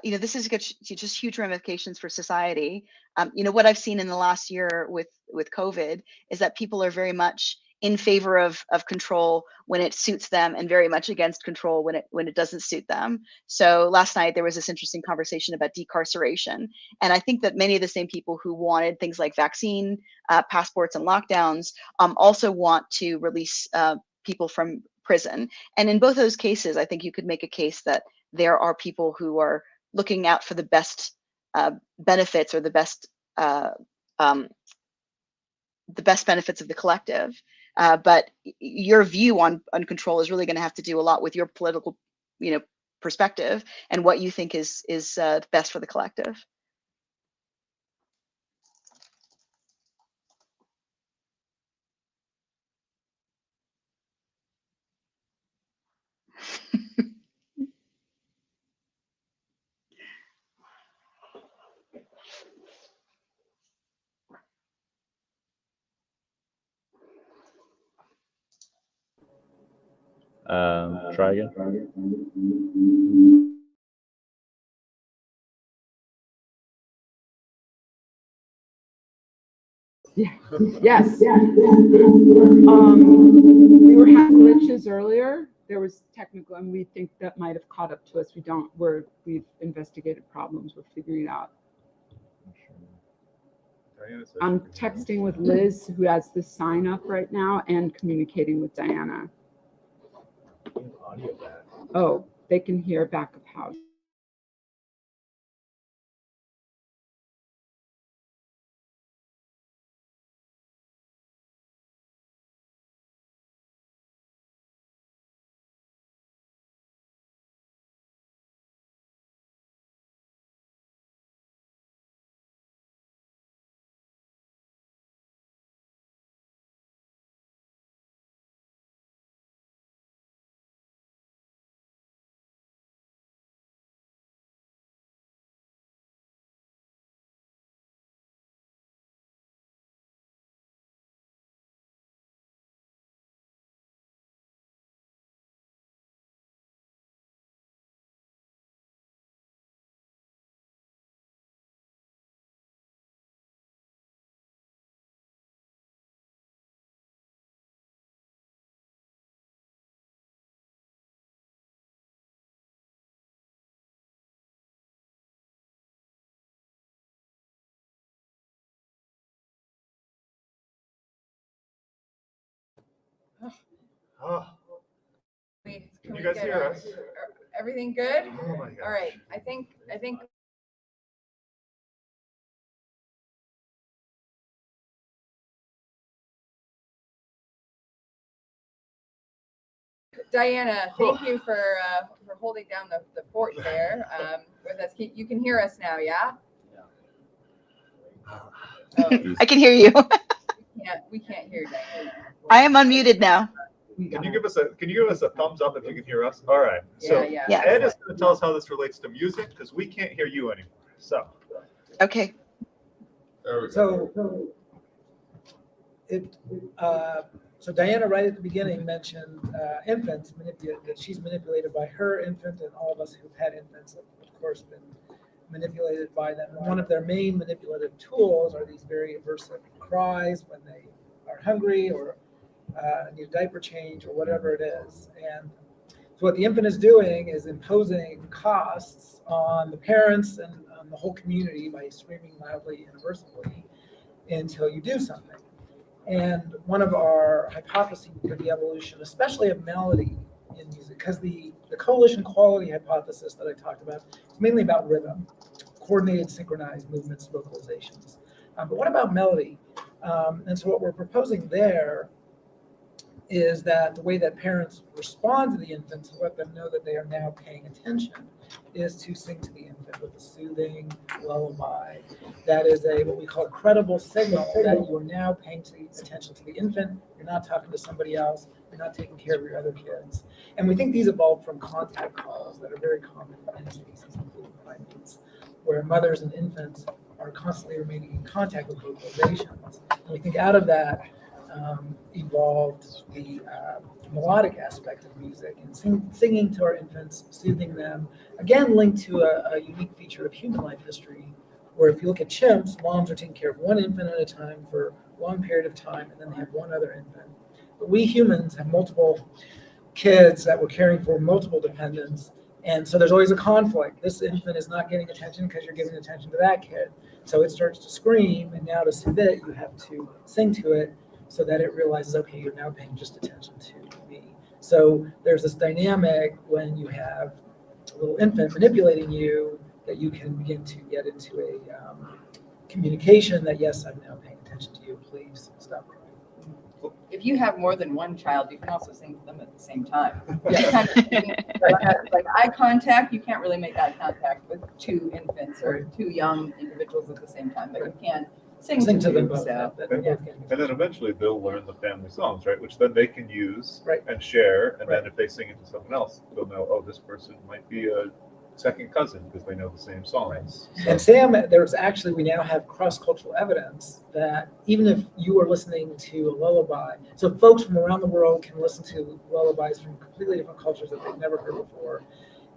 Speaker 6: this is just huge ramifications for society. What I've seen in the last year with COVID is that people are very much in favor of control when it suits them, and very much against control when it doesn't suit them. So last night there was this interesting conversation about decarceration, and I think that many of the same people who wanted things like vaccine passports and lockdowns also want to release people from prison. And in both those cases, I think you could make a case that there are people who are looking out for the best benefits, or the best benefits of the collective. But your view on control is really going to have to do a lot with your political, perspective, and what you think is best for the collective.
Speaker 7: Try again.
Speaker 8: Yeah. Yes. We were having glitches earlier. There was technical, and we think that might have caught up to us. We've investigated problems. We're figuring it out. I'm texting with Liz, who has the sign up right now, and communicating with Diana. Oh, they can hear backup how.
Speaker 1: Oh,
Speaker 4: Can
Speaker 1: you guys hear us?
Speaker 4: Everything good?
Speaker 1: Oh my gosh.
Speaker 4: All right. I think Diana, thank you for holding down the fort there with us. You can hear us now, yeah? Oh,
Speaker 6: I can hear you.
Speaker 4: we can't hear Diana.
Speaker 6: I am unmuted now.
Speaker 1: Can you give us a thumbs up if you can hear us? All right. So
Speaker 4: Yeah.
Speaker 1: Ed is going to tell us how this relates to music because we can't hear you anymore. So
Speaker 6: Okay.
Speaker 1: there we go.
Speaker 5: So Diana, right at the beginning, mentioned infants that she's manipulated by her infant, and all of us who've had infants have, of course, been manipulated by them. And one of their main manipulative tools are these very aversive cries when they are hungry or need a diaper change or whatever it is. And so what the infant is doing is imposing costs on the parents and on the whole community by screaming loudly and aversively until you do something. And one of our hypotheses for the evolution, especially of melody in music, because the coalition quality hypothesis that I talked about is mainly about rhythm, coordinated, synchronized movements, vocalizations. But what about melody? And so what we're proposing there is that the way that parents respond to the infant to let them know that they are now paying attention is to sing to the infant with a soothing lullaby. That is what we call a credible signal that you are now paying attention to the infant. You're not talking to somebody else. You're not taking care of your other kids. And we think these evolved from contact calls that are very common in species, including primates, where mothers and infants are constantly remaining in contact with vocalizations. And we think out of that evolved the melodic aspect of music and singing to our infants, soothing them, again linked to a unique feature of human life history, where if you look at chimps, moms are taking care of one infant at a time for a long period of time, and then they have one other infant. But we humans have multiple kids that we're caring for, multiple dependents, and so there's always a conflict. This infant is not getting attention because you're giving attention to that kid. So it starts to scream, and now to soothe it, you have to sing to it so that it realizes, okay, you're now paying just attention to me. So there's this dynamic when you have a little infant manipulating you that you can begin to get into a communication that, yes, I'm now paying attention to you, please stop crying.
Speaker 4: If you have more than one child, you can also sing to them at the same time.
Speaker 5: Yeah.
Speaker 4: Kind of like eye contact, you can't really make eye contact with two infants or two young individuals at the same time, but you can sing to them both.
Speaker 5: So,
Speaker 1: And then eventually they'll learn the family songs, right? Which then they can use
Speaker 5: Right.
Speaker 1: and share. And
Speaker 5: Right.
Speaker 1: then if they sing it to someone else, they'll know, oh, this person might be a second cousin because they know the same songs. So,
Speaker 5: And Sam, we now have cross-cultural evidence that even if you are listening to a lullaby, so folks from around the world can listen to lullabies from completely different cultures that they've never heard before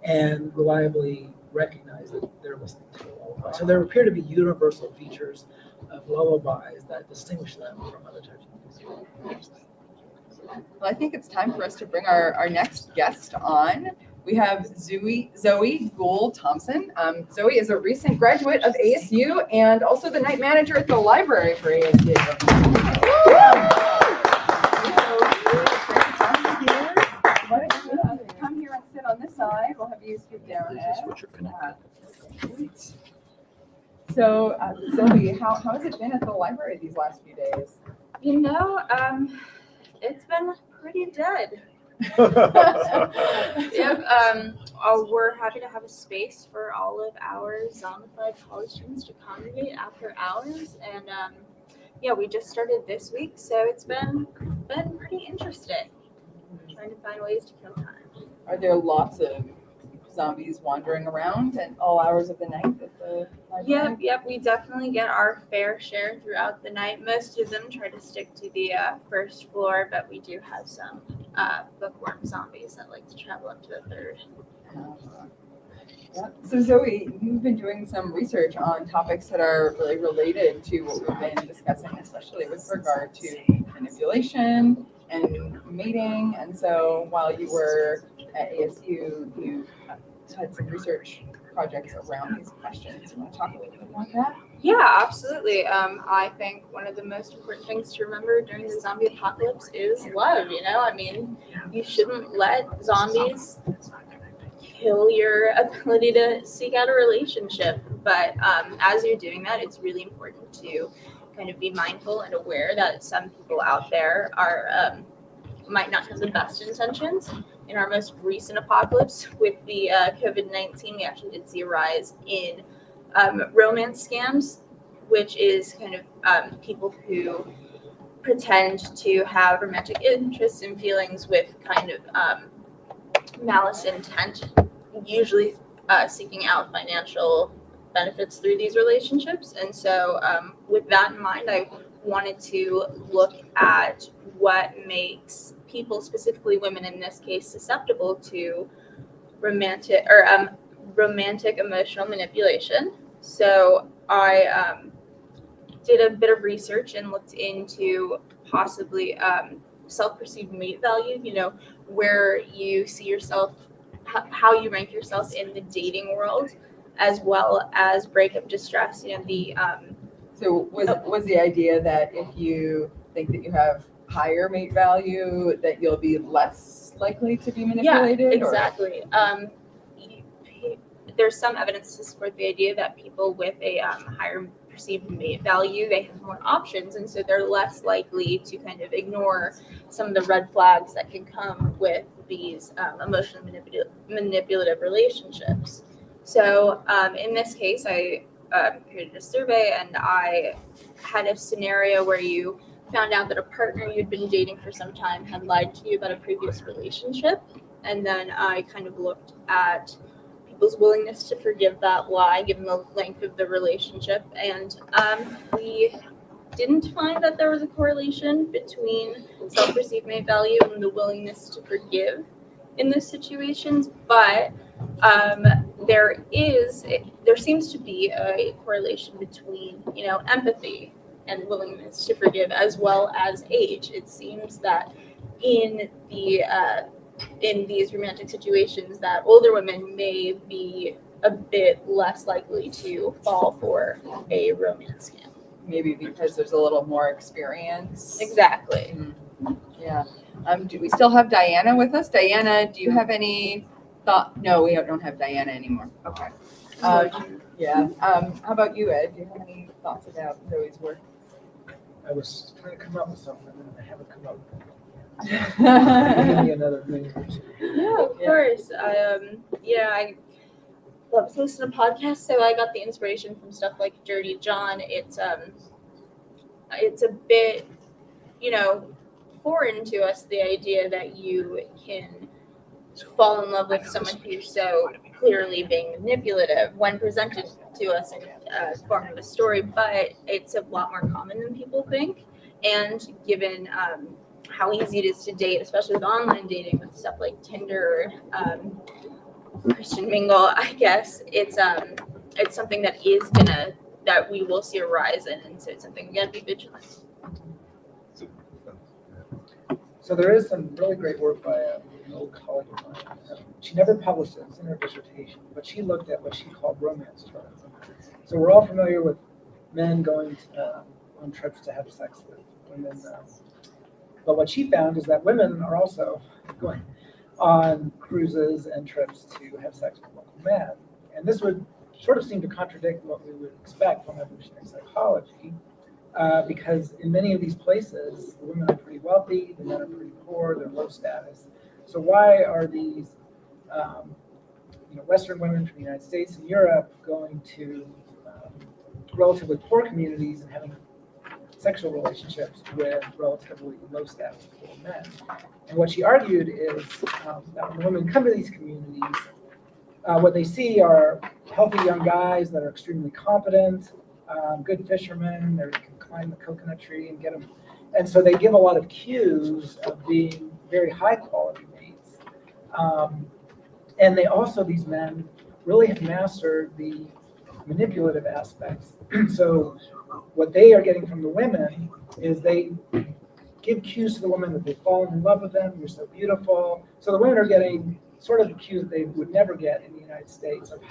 Speaker 5: and reliably recognize that they're listening to a lullaby. So there appear to be universal features of lullabies that distinguish them from other types of music.
Speaker 4: Well, I think it's time for us to bring our next guest on. We have Zoe Gould-Thompson. Zoe is a recent graduate of ASU and also the night manager at the library for ASU. Why don't you come here and sit on this side?
Speaker 8: side. We'll have you scoot down, Ed. So, Zoe, how has it been at the library these last few days?
Speaker 7: You know, it's been pretty dead. Yep. We're happy to have a space for all of our zombified college students to congregate after hours, and yeah, we just started this week, so it's been pretty interesting. Trying to find ways to kill time.
Speaker 8: Are there lots of zombies wandering around at all hours of the night at the library?
Speaker 7: Yep. We definitely get our fair share throughout the night. Most of them try to stick to the first floor, but we do have some bookworm zombies that like to travel up to the third.
Speaker 8: Yeah. So Zoe, you've been doing some research on topics that are really related to what we've been discussing, especially with regard to manipulation and mating. And so while you were at ASU, you had some research projects around these questions. You want to talk a little bit about that?
Speaker 7: Yeah, absolutely. I think one of the most important things to remember during the zombie apocalypse is love. You know, I mean, you shouldn't let zombies kill your ability to seek out a relationship. But as you're doing that, it's really important to kind of be mindful and aware that some people out there are might not have the best intentions. In our most recent apocalypse with the COVID-19, we actually did see a rise in romance scams, which is kind of people who pretend to have romantic interests and feelings with kind of malice intent, usually seeking out financial benefits through these relationships. And so with that in mind, I wanted to look at what makes people, specifically women in this case, susceptible to romantic emotional manipulation. So I did a bit of research and looked into possibly self-perceived mate value, you know, where you see yourself, how you rank yourself in the dating world, as well as breakup distress, you know, the
Speaker 8: So was the idea that if you think that you have higher mate value, that you'll be less likely to be manipulated?
Speaker 7: Yeah, exactly. There's some evidence to support the idea that people with a higher perceived mate value, they have more options, and so they're less likely to kind of ignore some of the red flags that can come with these emotionally manipulative relationships. So in this case, I created a survey, and I had a scenario where you found out that a partner you'd been dating for some time had lied to you about a previous relationship. And then I kind of looked at people's willingness to forgive that lie given the length of the relationship. And we didn't find that there was a correlation between self-perceived mate value and the willingness to forgive in those situations. But there seems to be a correlation between, you know, empathy and willingness to forgive, as well as age. It seems that in these romantic situations, that older women may be a bit less likely to fall for a romance scam.
Speaker 8: Maybe because there's a little more experience.
Speaker 7: Exactly.
Speaker 8: Yeah. Do we still have Diana with us? Diana, do you have any thought? No, we don't have Diana anymore. Okay. Yeah. How about you, Ed? Do you have any thoughts about Zoe's work?
Speaker 5: I was trying to come up with something and I haven't come up with
Speaker 8: Yeah,
Speaker 5: Give me another minute or two.
Speaker 7: Yeah, of course. I love to listen to podcasts, so I got the inspiration from stuff like Dirty John. It's a bit, you know, foreign to us, the idea that you can fall in love with someone who's so clearly being manipulative when presented to us in a form of a story, but it's a lot more common than people think. And given how easy it is to date, especially with online dating, with stuff like Tinder, Christian Mingle, I guess it's something that we will see a rise in, and so it's something we gotta be vigilant.
Speaker 5: So there is some really great work by an old colleague of mine. She never published it, it's in her dissertation, but she looked at what she called romance tourism. So we're all familiar with men going on trips to have sex with women. But what she found is that women are also going on cruises and trips to have sex with local men. And this would sort of seem to contradict what we would expect from evolutionary psychology, because in many of these places, the women are pretty wealthy, the men are pretty poor, they're low status. So why are these Western women from the United States and Europe going to relatively poor communities and having sexual relationships with relatively low status poor men? And what she argued is that when women come to these communities, what they see are healthy young guys that are extremely competent, good fishermen, they can climb the coconut tree and get them. And so they give a lot of cues of being very high quality mates. And they also, these men, really have mastered the manipulative aspects. So what they are getting from the women is they give cues to the women that they've fallen in love with them, you're so beautiful. So the women are getting sort of the cues that they would never get in the United States of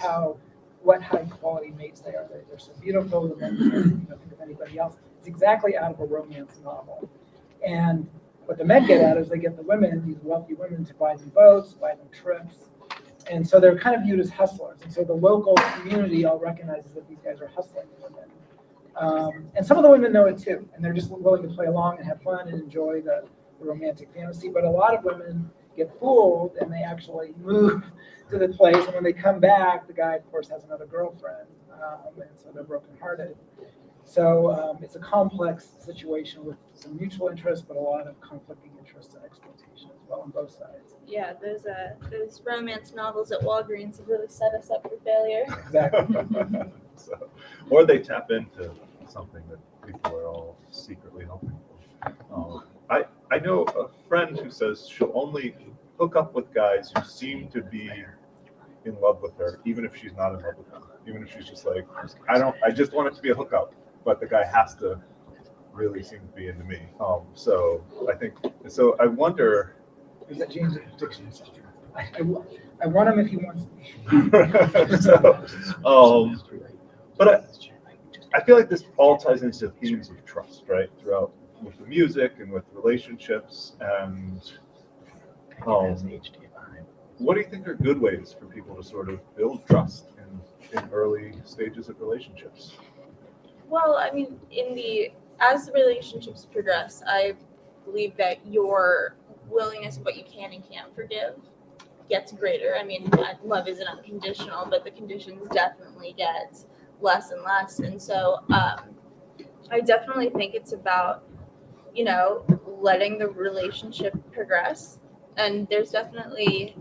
Speaker 5: what high quality mates they are. They're so beautiful, the men can't think of anybody else. It's exactly out of a romance novel. And what the men get at is they get the women, these wealthy women, to buy them boats, buy them trips. And so they're kind of viewed as hustlers. And so the local community all recognizes that these guys are hustling women. And some of the women know it too. And they're just willing to play along and have fun and enjoy the romantic fantasy. But a lot of women get fooled and they actually move to the place. And when they come back, the guy, of course, has another girlfriend. And so they're brokenhearted. So it's a complex situation with some mutual interest, but a lot of conflicting interests and exploitation as well on both sides.
Speaker 7: Yeah, those romance novels at Walgreens have really set us up for failure.
Speaker 5: Exactly.
Speaker 1: So, or they tap into something that people are all secretly hoping for. I know a friend who says she'll only hook up with guys who seem to be in love with her, even if she's not in love with them. Even if she's just like, I just want it to be a hookup, but the guy has to really seem to be into me. So I wonder.
Speaker 5: Is that James' addiction? I want him if he wants me.
Speaker 1: But I feel like this all ties into themes of trust, right? Throughout with the music and with relationships. And what do you think are good ways for people to sort of build trust in early stages of relationships?
Speaker 7: Well, I mean, as the relationships progress, I believe that your willingness of what you can and can't forgive gets greater. I mean, love isn't unconditional, but the conditions definitely get less and less. And so I definitely think it's about, letting the relationship progress. And there's definitely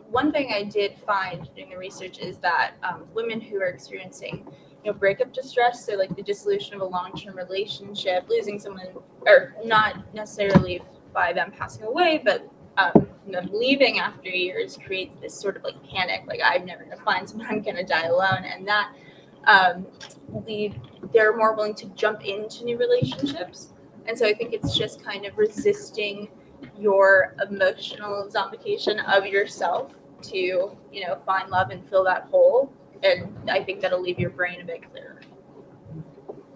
Speaker 7: one thing I did find doing the research is that women who are experiencing breakup distress, so like the dissolution of a long-term relationship, losing someone, or not necessarily by them passing away, but them leaving after years creates this sort of like panic, like I'm never going to find someone, I'm going to die alone. And that they're more willing to jump into new relationships. And so I think it's just kind of resisting your emotional zombification of yourself to, find love and fill that hole. And I think that'll leave your brain a bit clearer.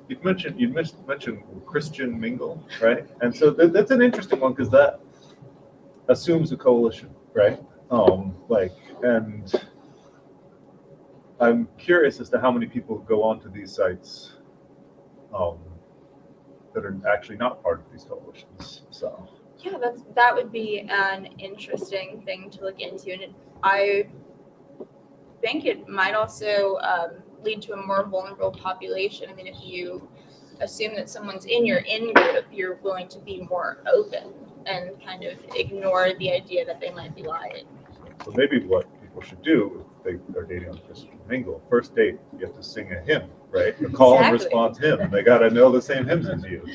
Speaker 1: You mentioned Christian mingle, right? And so that's an interesting one because that assumes a coalition, right? And I'm curious as to how many people go onto these sites that are actually not part of these coalitions. So
Speaker 7: yeah, that would be an interesting thing to look into, and I think it might also lead to a more vulnerable population. I mean, if you assume that someone's in your in-group, you're willing to be more open and kind of ignore the idea that they might be lying.
Speaker 1: So maybe what people should do if they are dating on Christian mingle, first date, you have to sing a hymn, right? A call and response hymn. They got to know the same hymns as you.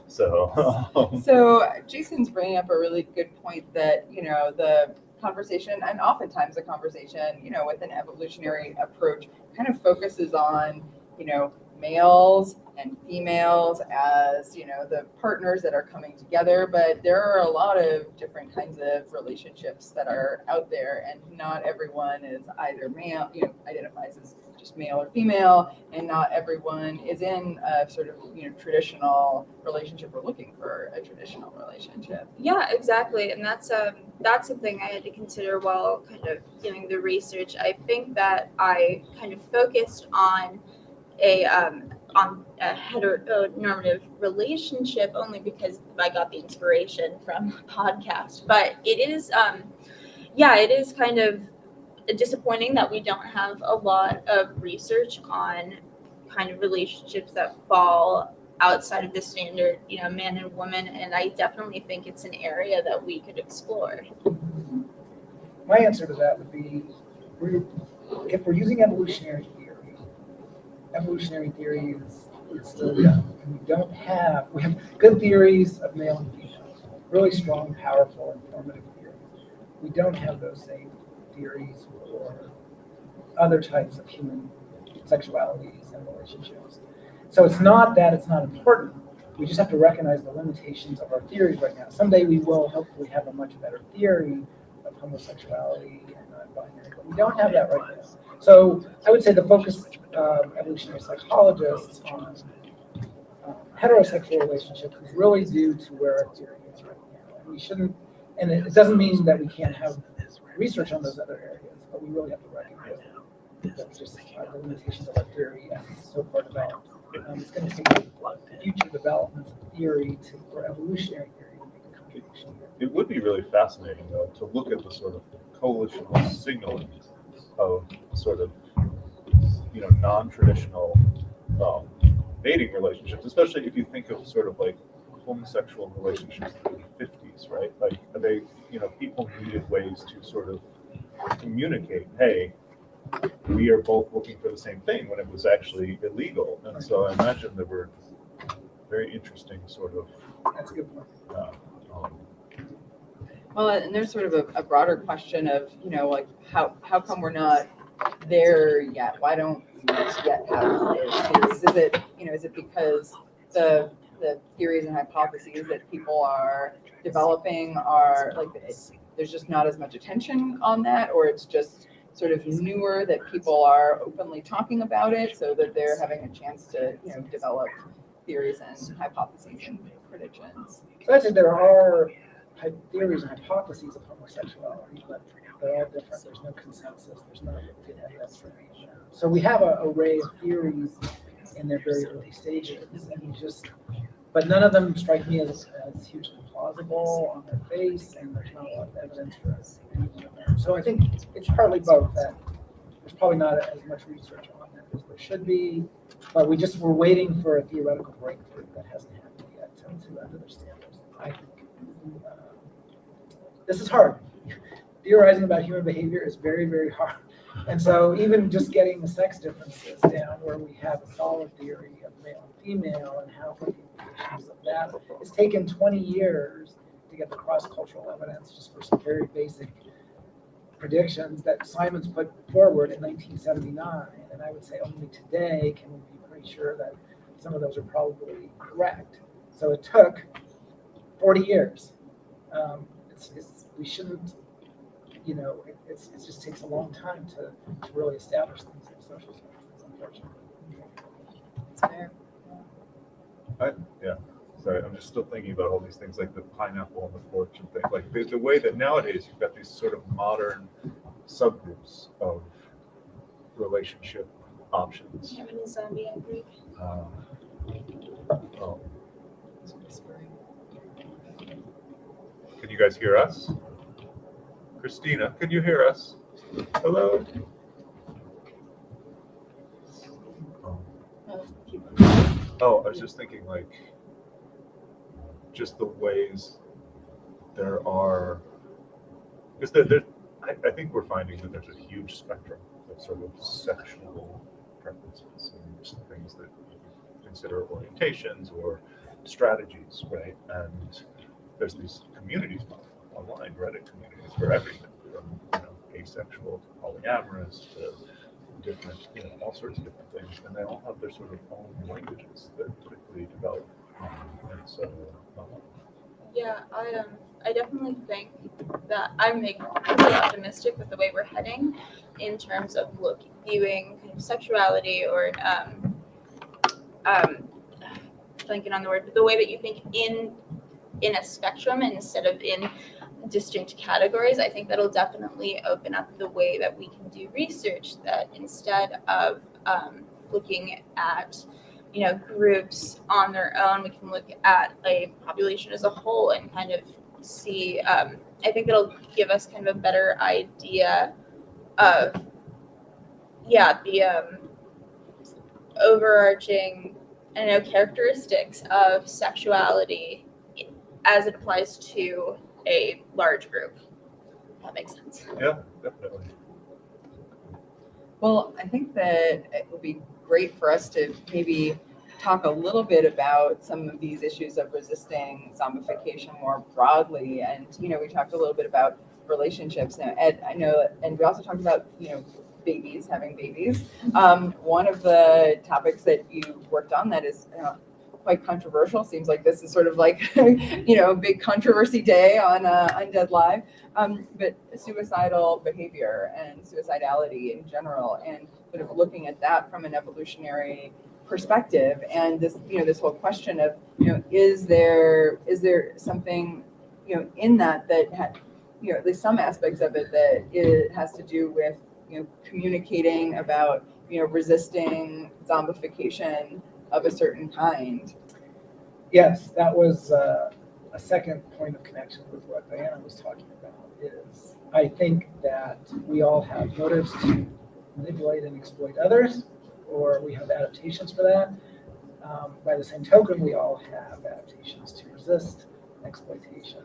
Speaker 8: So Jason's bringing up a really good point that, the conversation, and oftentimes the conversation, with an evolutionary approach kind of focuses on, males and females as, the partners that are coming together. But there are a lot of different kinds of relationships that are out there, and not everyone is either male, identifies as just just male or female, and not everyone is in a sort of, traditional relationship or looking for a traditional relationship.
Speaker 7: Yeah, exactly. And that's something I had to consider while kind of doing the research. I think that I kind of focused on a heteronormative relationship only because I got the inspiration from the podcast. But it is it is kind of disappointing that we don't have a lot of research on kind of relationships that fall outside of the standard, man and woman. And I definitely think it's an area that we could explore.
Speaker 5: My answer to that would be, if we're using evolutionary theory is still young. And we have good theories of male and female, really strong, powerful, informative theories. We don't have those same theories for other types of human sexualities and relationships. So it's not that it's not important. We just have to recognize the limitations of our theories right now. Someday we will hopefully have a much better theory of homosexuality and non-binary, but we don't have that right now. So I would say the focus of evolutionary psychologists on heterosexual relationships is really due to where our theory is right now. And we shouldn't, and it doesn't mean that we can't have research on those other areas, but we really have to recognize that's just the limitations of our theory as it's so far developed. It's going to take future developments of theory for evolutionary theory to make a contribution.
Speaker 1: It would be really fascinating, though, to look at the sort of coalitional signaling of sort of, non-traditional mating relationships, especially if you think of sort of like homosexual relationships in the 50s, right? Like, they, people needed ways to sort of communicate, hey, we are both looking for the same thing when it was actually illegal. And so I imagine there were very interesting sort of.
Speaker 5: That's a good point.
Speaker 8: Well, and there's sort of a broader question of, like how come we're not there yet? Why don't we yet have this? Is it, is it because the theories and hypotheses that people are developing are like, there's just not as much attention on that, or it's just sort of newer that people are openly talking about it, so that they're having a chance to, develop theories and hypotheses and predictions.
Speaker 5: So I think there are theories and hypotheses of homosexuality, but they're all different. There's no consensus. There's no evidence. So we have an array of theories in their very early stages, and but none of them strike me as hugely plausible on their face, and there's not a lot of evidence for any one of them. So I think it's partly both that there's probably not as much research on that as there should be, but we're waiting for a theoretical breakthrough that hasn't happened yet to understand this. I think this is hard. Theorizing about human behavior is very, very hard. And so even just getting the sex differences down where we have a solid theory of male and female and how the implications of that, it's taken 20 years to get the cross-cultural evidence just for some very basic predictions that Simon's put forward in 1979. And I would say only today can we be pretty sure that some of those are probably correct. So it took 40 years. We shouldn't, it just takes a long time to really establish things in social sciences, unfortunately.
Speaker 8: It's fair.
Speaker 1: Yeah. Sorry, I'm just still thinking about all these things like the pineapple on the porch and things like the way that nowadays you've got these sort of modern subgroups of relationship options.
Speaker 7: Having a zombie outbreak.
Speaker 1: Can you guys hear us? Christina, can you hear us? Hello? Oh, I was just thinking, like, just the ways there are, because I think we're finding that there's a huge spectrum of sort of sexual preferences and just things that you consider orientations or strategies, right? And there's these communities online, Reddit communities for everything, from asexual to polyamorous to different, all sorts of different things, and they all have their sort of own languages that quickly develop. And so
Speaker 7: Yeah, I definitely think that I'm like pretty optimistic with the way we're heading in terms of viewing kind of sexuality or blanking on the word, but the way that you think in a spectrum instead of in distinct categories. I think that'll definitely open up the way that we can do research, that instead of looking at groups on their own, we can look at a population as a whole and kind of see, I think it'll give us kind of a better idea of the overarching characteristics of sexuality as it applies to a large group. If that makes sense.
Speaker 1: Yeah, definitely.
Speaker 8: Well, I think that it would be great for us to maybe talk a little bit about some of these issues of resisting zombification more broadly. And, we talked a little bit about relationships. Now, Ed, I know, and we also talked about, having babies. One of the topics that you worked on that is quite controversial. Seems like this is sort of like, a big controversy day on Undead Live. But suicidal behavior and suicidality in general, and sort of looking at that from an evolutionary perspective, and this, this whole question of, is there something, in that had, at least some aspects of it that it has to do with, communicating about, resisting zombification of a certain kind.
Speaker 5: Yes, that was a second point of connection with what Diana was talking about. Is I think that we all have motives to manipulate and exploit others, or we have adaptations for that. By the same token, we all have adaptations to resist exploitation.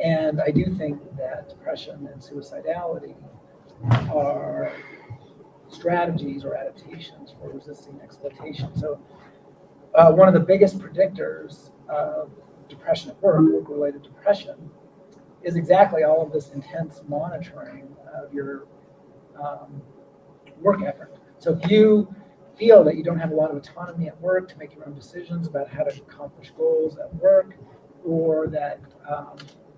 Speaker 5: And I do think that depression and suicidality are strategies or adaptations for resisting exploitation. So one of the biggest predictors of depression at work, work-related depression, is exactly all of this intense monitoring of your work effort. So if you feel that you don't have a lot of autonomy at work to make your own decisions about how to accomplish goals at work, or that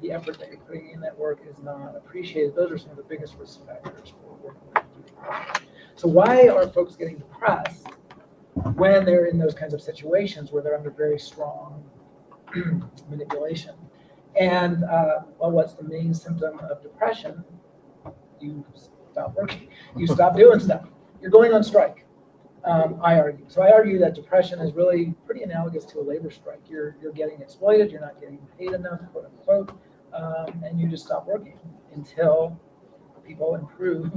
Speaker 5: the effort that you're putting in at work is not appreciated, those are some of the biggest risk factors for work-related depression. So why are folks getting depressed when they're in those kinds of situations where they're under very strong manipulation? And what's the main symptom of depression? You stop working. You stop doing stuff. You're going on strike. I argue. So I argue that depression is really pretty analogous to a labor strike. You're getting exploited. You're not getting paid enough, quote unquote, and you just stop working until people improve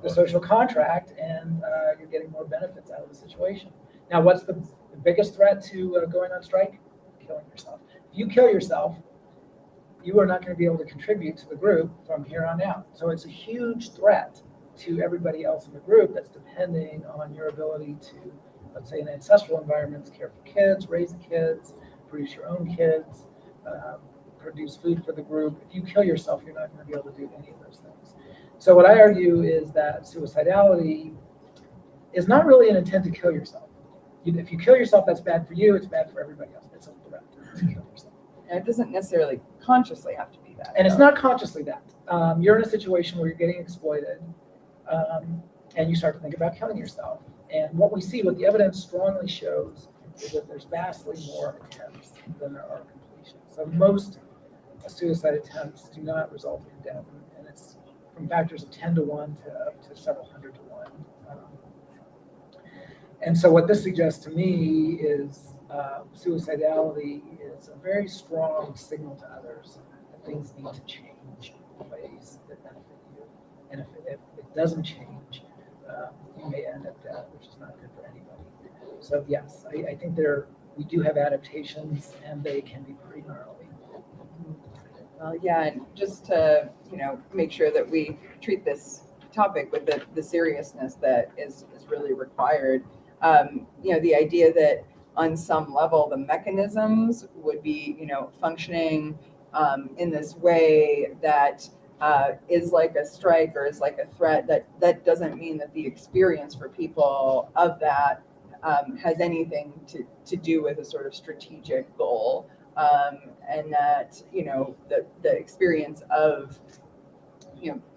Speaker 5: the social contract and you're getting more benefits out of the situation. Now, what's the biggest threat to going on strike? Killing yourself. If you kill yourself, you are not going to be able to contribute to the group from here on out. So it's a huge threat to everybody else in the group that's depending on your ability to, let's say in ancestral environments, care for kids, raise the kids, produce your own kids, produce food for the group. If you kill yourself, you're not going to be able to do any of those things. So what I argue is that suicidality is not really an intent to kill yourself. If you kill yourself, that's bad for you, it's bad for everybody else. It's a threat to kill yourself.
Speaker 8: And it doesn't necessarily consciously have to be that.
Speaker 5: And it's not consciously that. You're in a situation where you're getting exploited, and you start to think about killing yourself. And what we see, what the evidence strongly shows, is that there's vastly more attempts than there are completions. So most suicide attempts do not result in death, and it's from factors of 10 to 1 to up to several hundred to 1. And so what this suggests to me is suicidality is a very strong signal to others that things need to change in ways that benefit you. And if it doesn't change, you may end up dead, which is not good for anybody. So yes, I think we do have adaptations, and they can be pretty gnarly.
Speaker 8: Well, yeah, and just to make sure that we treat this topic with the seriousness that is really required. The idea that on some level the mechanisms would be functioning in this way that is like a strike or is like a threat, that doesn't mean that the experience for people of that has anything to do with a sort of strategic goal and that the experience of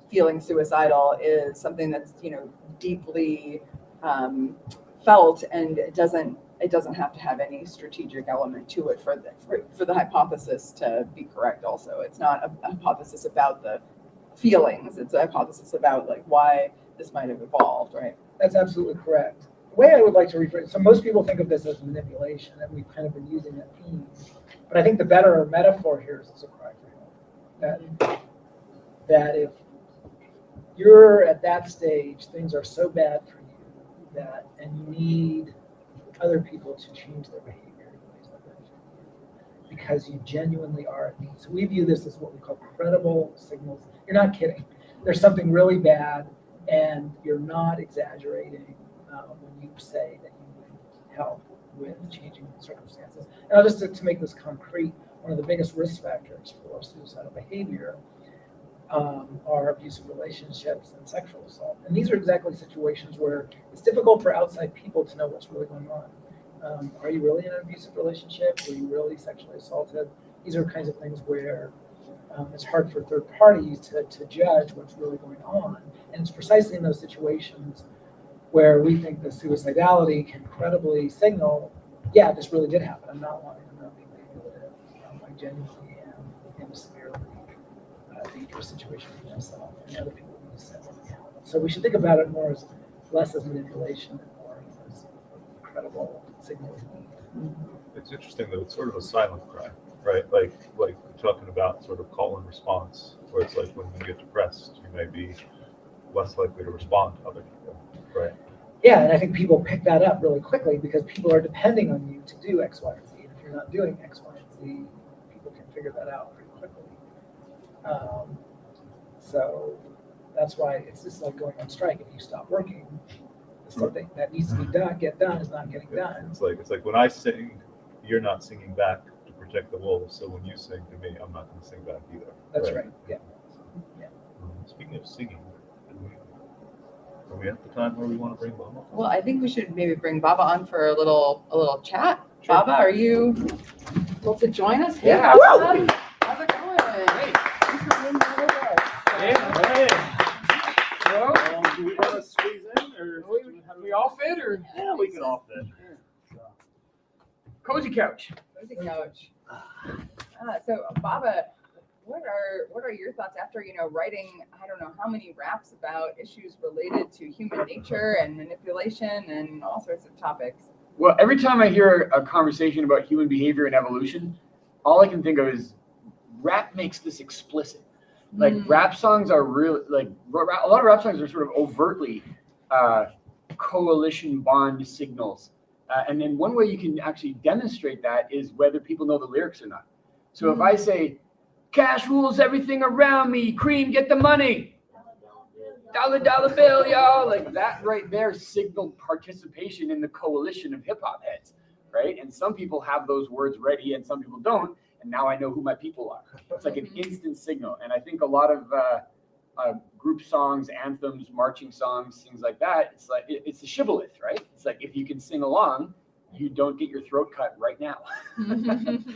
Speaker 8: feeling suicidal is something that's deeply felt, and it doesn't have to have any strategic element to it for the hypothesis to be correct. Also, it's not a hypothesis about the feelings, it's a hypothesis about like why this might have evolved, right?
Speaker 5: That's absolutely correct. The way I would like to rephrase, so most people think of this as manipulation, and we've kind of been using that theme, but I think the better metaphor here is a cry for help. That if you're at that stage, things are so bad for you and you need other people to change their behavior because you genuinely are at need. So we view this as what we call credible signals. You're not kidding. There's something really bad, and you're not exaggerating when you say that you need help with changing circumstances. And just to make this concrete, one of the biggest risk factors for suicidal behavior are abusive relationships and sexual assault. And these are exactly situations where it's difficult for outside people to know what's really going on. Are you really in an abusive relationship? Were you really sexually assaulted? These are kinds of things where it's hard for third parties to judge what's really going on. And it's precisely in those situations where we think the suicidality can credibly signal, yeah, this really did happen. I'm not lying. I'm not being manipulative. I genuinely am in a severely dangerous situation for myself and other people need to set something out. So we should think about it more as less as manipulation and more as credible signal.
Speaker 1: It's interesting that it's sort of a silent cry, right? Like we're talking about sort of call and response, where it's like when you get depressed, you may be less likely to respond to other people, right?
Speaker 5: Yeah, and I think people pick that up really quickly because people are depending on you to do X, Y, and Z. And if you're not doing X, Y, and Z, people can figure that out pretty quickly. So that's why it's just like going on strike. If you stop working, something that needs to be done, get done, is not getting done.
Speaker 1: It's like when I sing, you're not singing back to protect the wolves. So when you sing to me, I'm not going to sing back either.
Speaker 5: That's right. Yeah.
Speaker 1: Speaking of singing, are we at the time where we want to bring Baba?
Speaker 4: Well, I think we should maybe bring Baba on for a little chat.
Speaker 1: Sure.
Speaker 4: Baba, are you able to join us? Hey,
Speaker 5: Yeah.
Speaker 4: Baba. How's it going?
Speaker 5: Great.
Speaker 4: Thanks for being here with us.
Speaker 1: Do we want to squeeze in, or
Speaker 5: We all fit, or
Speaker 1: yeah, we can all fit.
Speaker 5: cozy couch?
Speaker 8: Cozy couch. So Baba, what are your thoughts after writing I don't know how many raps about issues related to human nature and manipulation and all sorts of topics?
Speaker 9: Well, every time I hear a conversation about human behavior and evolution, all I can think of is rap makes this explicit. Like rap songs are really a lot of rap songs are sort of overtly coalition bond signals. And then one way you can actually demonstrate that is whether people know the lyrics or not. So if I say, cash rules everything around me, cream, get the money, dollar bill, y'all, like that right there signaled participation in the coalition of hip hop heads, right? And some people have those words ready and some people don't. And now I know who my people are. It's like an instant signal. And I think a lot of group songs, anthems, marching songs, things like that, it's like it's a shibboleth, right? It's like if you can sing along, you don't get your throat cut right now.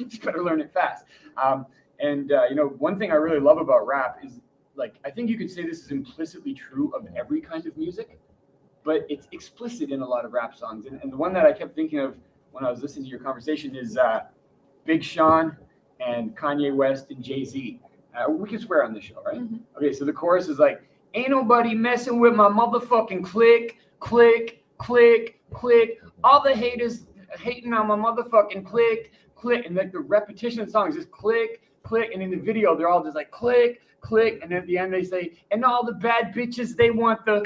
Speaker 9: Just better learn it fast. One thing I really love about rap is, like, I think you could say this is implicitly true of every kind of music, but it's explicit in a lot of rap songs. And the one that I kept thinking of when I was listening to your conversation is Big Sean and Kanye West and Jay-Z. We can swear on this show, right? Mm-hmm. Okay, so the chorus is like, ain't nobody messing with my motherfucking click, click, click, click. All the haters hating on my motherfucking click, click. And like the repetition of the song is just click, click. And in the video, they're all just like click, click. And at the end, they say, and all the bad bitches, they want the.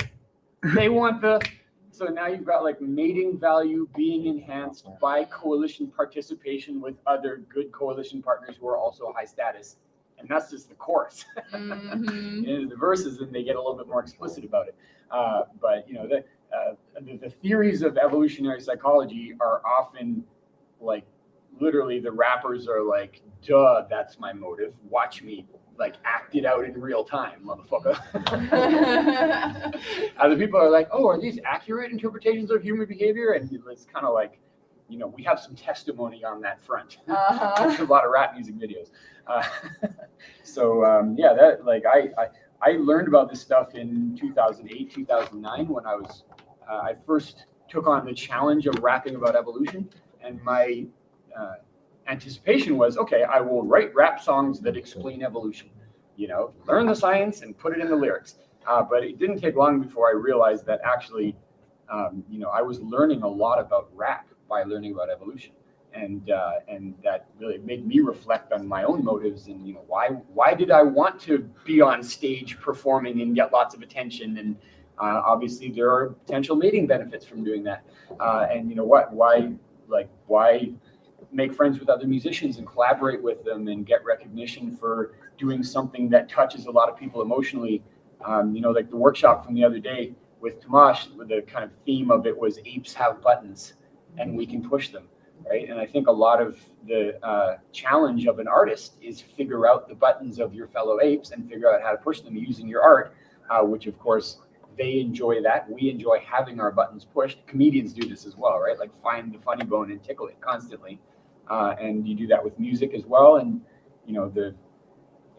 Speaker 9: So now you've got like mating value being enhanced by coalition participation with other good coalition partners who are also high status. And that's just the chorus. And the verses, then they get a little bit more explicit about it. But the theories of evolutionary psychology are often like, literally the rappers are like, duh, that's my motive. Watch me like act it out in real time, motherfucker. Other people are like, oh, are these accurate interpretations of human behavior? And it's kind of like, we have some testimony on that front.
Speaker 8: Uh-huh.
Speaker 9: A lot of rap music videos. I learned about this stuff in 2008, 2009 when I first took on the challenge of rapping about evolution, and my anticipation was, okay, I will write rap songs that explain evolution. Learn the science and put it in the lyrics. But it didn't take long before I realized that actually, I was learning a lot about rap by learning about evolution, and that really made me reflect on my own motives and why did I want to be on stage performing and get lots of attention, and obviously there are potential mating benefits from doing that, and why make friends with other musicians and collaborate with them and get recognition for doing something that touches a lot of people emotionally. Like the workshop from the other day with Tomasz, the kind of theme of it was apes have buttons and we can push them, right? And I think a lot of the challenge of an artist is figure out the buttons of your fellow apes and figure out how to push them using your art, which of course they enjoy that. We enjoy having our buttons pushed. Comedians do this as well, right? Like find the funny bone and tickle it constantly. And you do that with music as well. And,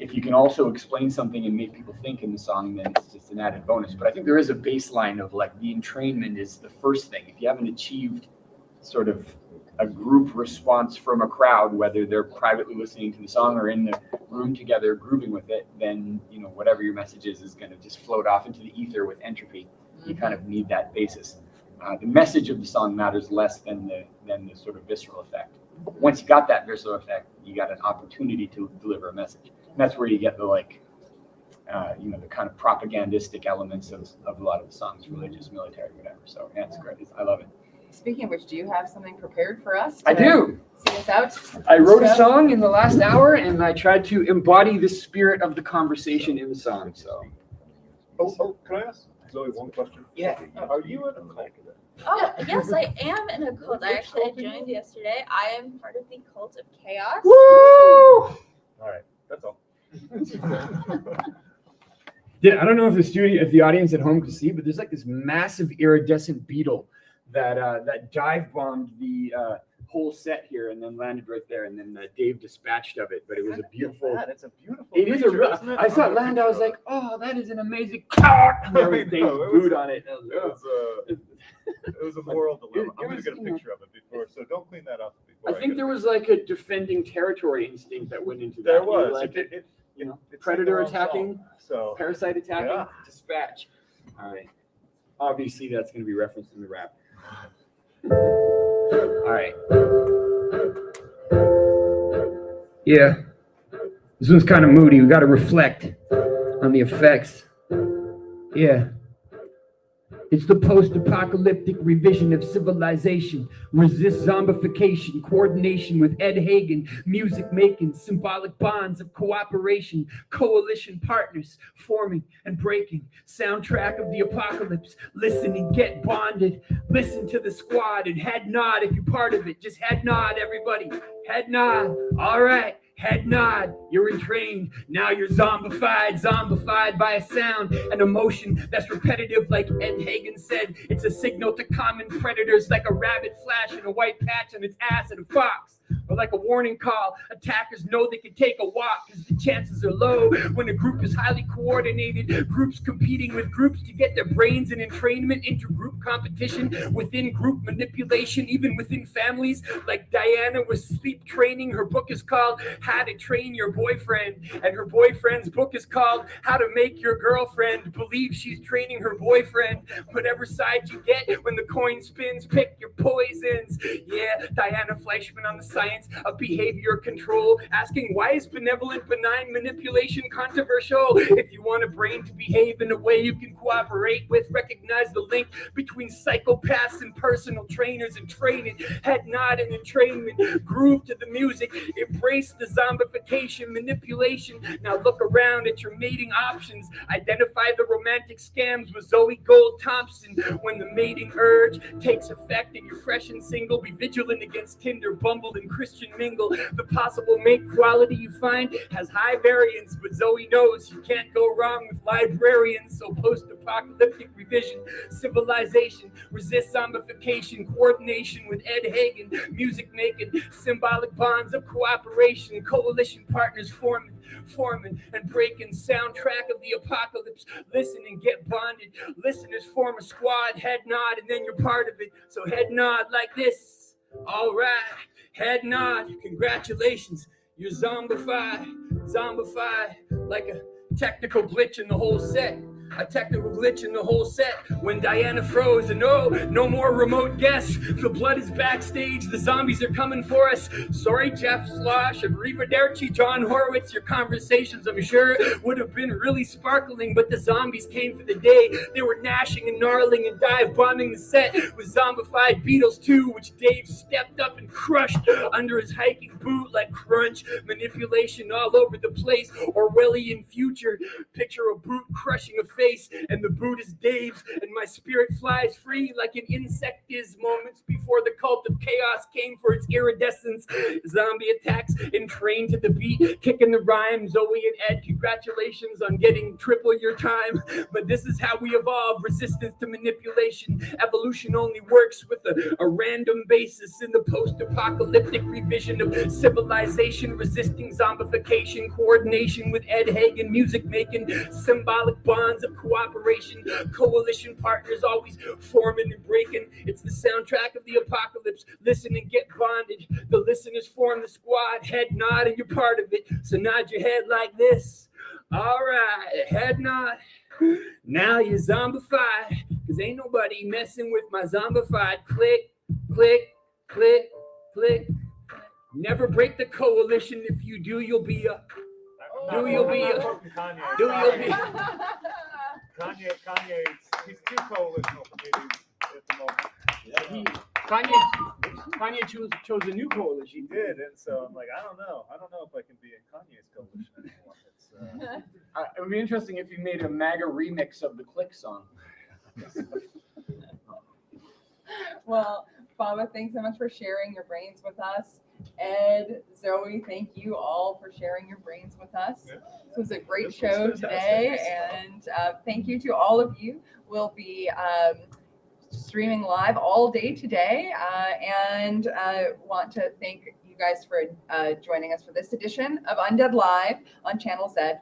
Speaker 9: if you can also explain something and make people think in the song, then it's just an added bonus. But I think there is a baseline of like the entrainment is the first thing. If you haven't achieved sort of a group response from a crowd, whether they're privately listening to the song or in the room together grooving with it, then, whatever your message is going to just float off into the ether with entropy. You kind of need that basis. The message of the song matters less than the sort of visceral effect. Once you got that visceral effect, you got an opportunity to deliver a message. And that's where you get the the kind of propagandistic elements of a lot of the songs, religious, military, whatever. So yeah, it's great. I love it.
Speaker 8: Speaking of which, do you have something prepared for us?
Speaker 9: I do.
Speaker 8: See us out?
Speaker 9: I wrote a song in the last hour, and I tried to embody the spirit of the conversation in the song. So.
Speaker 1: Oh, can I ask Zoe one question?
Speaker 9: Yeah.
Speaker 1: Are you in a cult?
Speaker 7: Oh, yes, I am in a cult. I joined yesterday. I am part of the Cult of Chaos.
Speaker 9: Woo!
Speaker 1: All right, that's all.
Speaker 9: Yeah, I don't know if the audience at home can see, but there's like this massive iridescent beetle that dive bombed the whole set here and then landed right there, and then Dave dispatched of it. But it was a beautiful.
Speaker 1: It's a beautiful.
Speaker 9: It is
Speaker 1: creature,
Speaker 9: a.
Speaker 1: isn't it?
Speaker 9: I saw it land. I was like, oh, that is an amazing. There was Dave's boot on it.
Speaker 1: It was a moral dilemma. I'm going to get a picture of it before, so don't clean that up before.
Speaker 9: I think there was like a defending territory instinct that went into that.
Speaker 1: There was.
Speaker 9: Like
Speaker 1: It's
Speaker 9: predator
Speaker 1: the wrong
Speaker 9: attacking,
Speaker 1: song, so
Speaker 9: parasite attacking,
Speaker 1: yeah.
Speaker 9: dispatch. All right. Obviously, that's going to be referenced in the rap. All right. Yeah. This one's kind of moody. We got to reflect on the effects. Yeah. It's the post-apocalyptic revision of civilization. Resist zombification, coordination with Ed Hagen, music making, symbolic bonds of cooperation, coalition partners forming and breaking. Soundtrack of the apocalypse. Listen and get bonded. Listen to the squad and head nod if you're part of it. Just head nod, everybody. Head nod. All right. Head nod, you're entrained. Now you're zombified by a sound and emotion that's repetitive, like Ed Hagen said. It's a signal to common predators, like a rabbit flashing a white patch on its ass at a fox. Or like a warning call, attackers know they can take a walk because the chances are low when a group is highly coordinated, groups competing with groups to get their brains and entrainment into group competition, within group manipulation, even within families. Like Diana was sleep training. Her book is called How to Train Your Boyfriend, and her boyfriend's book is called How to Make Your Girlfriend Believe She's Training Her Boyfriend. Whatever side you get when the coin spins, pick your poisons. Yeah, Diana Fleishman on the science of behavior control, asking why is benevolent, benign manipulation controversial? If you want a brain to behave in a way you can cooperate with, recognize the link between psychopaths and personal trainers and training. Head nod and entrainment, groove to the music, embrace the zombification, manipulation. Now look around at your mating options, identify the romantic scams with Zoe Gould-Thompson. When the mating urge takes effect and you're fresh and single, be vigilant against Tinder, Bumble, and and Christian mingle. The possible mate quality you find has high variance, but Zoe knows you can't go wrong with librarians. So post-apocalyptic revision, civilization, resist zombification, coordination with Ed Hagen, music making, symbolic bonds of cooperation, coalition partners forming and breaking, soundtrack of the apocalypse. Listen and get bonded. Listeners form a squad, head nod, and then you're part of it. So head nod like this. All right, head nod. Congratulations, you're zombified. Zombified like a technical glitch in the whole set. A technical glitch in the whole set when Diana froze, and no more remote guests. The blood is backstage, the zombies are coming for us. Sorry, Jeff Schloss, arrivederci, John Horwitz. Your conversations, I'm sure, would have been really sparkling, but the zombies came for the day. They were gnashing and gnarling and dive bombing the set with zombified Beatles too, which Dave stepped up and crushed under his hiking boot like crunch. Manipulation all over the place. Orwellian future. Picture a boot crushing a face, and the boot is Dave's, and my spirit flies free like an insect is moments before the cult of chaos came for its iridescence. Zombie attacks entrained to the beat, kicking the rhyme. Zoe and Ed, congratulations on getting triple your time. But this is how we evolve: resistance to manipulation. Evolution only works with a random basis in the post-apocalyptic revision of civilization, resisting zombification, coordination with Ed Hagen, music making, symbolic bonds of cooperation, coalition partners always forming and breaking. It's the soundtrack of the apocalypse. Listen and get bonded. The listeners form the squad. Head nod and you're part of it. So nod your head like this. All right, head nod. Now you're zombified, because ain't nobody messing with my zombified. Click, click, click, click. Never break the coalition. If you do, you'll be a.
Speaker 1: Kanye, he's too coalitional for me at the moment.
Speaker 9: Kanye chose a new coalition.
Speaker 1: He did, and so I'm like, I don't know if I can be in Kanye's coalition anymore.
Speaker 9: It would be interesting if you made a MAGA remix of the Click song.
Speaker 8: Well, Baba, thanks so much for sharing your brains with us. Ed, Zoe, thank you all for sharing your brains with us. Yeah. This was a great show today, and thank you to all of you. We'll be streaming live all day today, and want to thank you guys for joining us for this edition of Undead Live on Channel Z.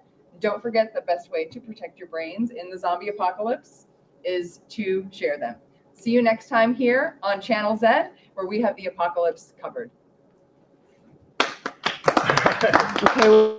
Speaker 8: Don't forget, the best way to protect your brains in the zombie apocalypse is to share them. See you next time here on Channel Z, where we have the apocalypse covered. Okay.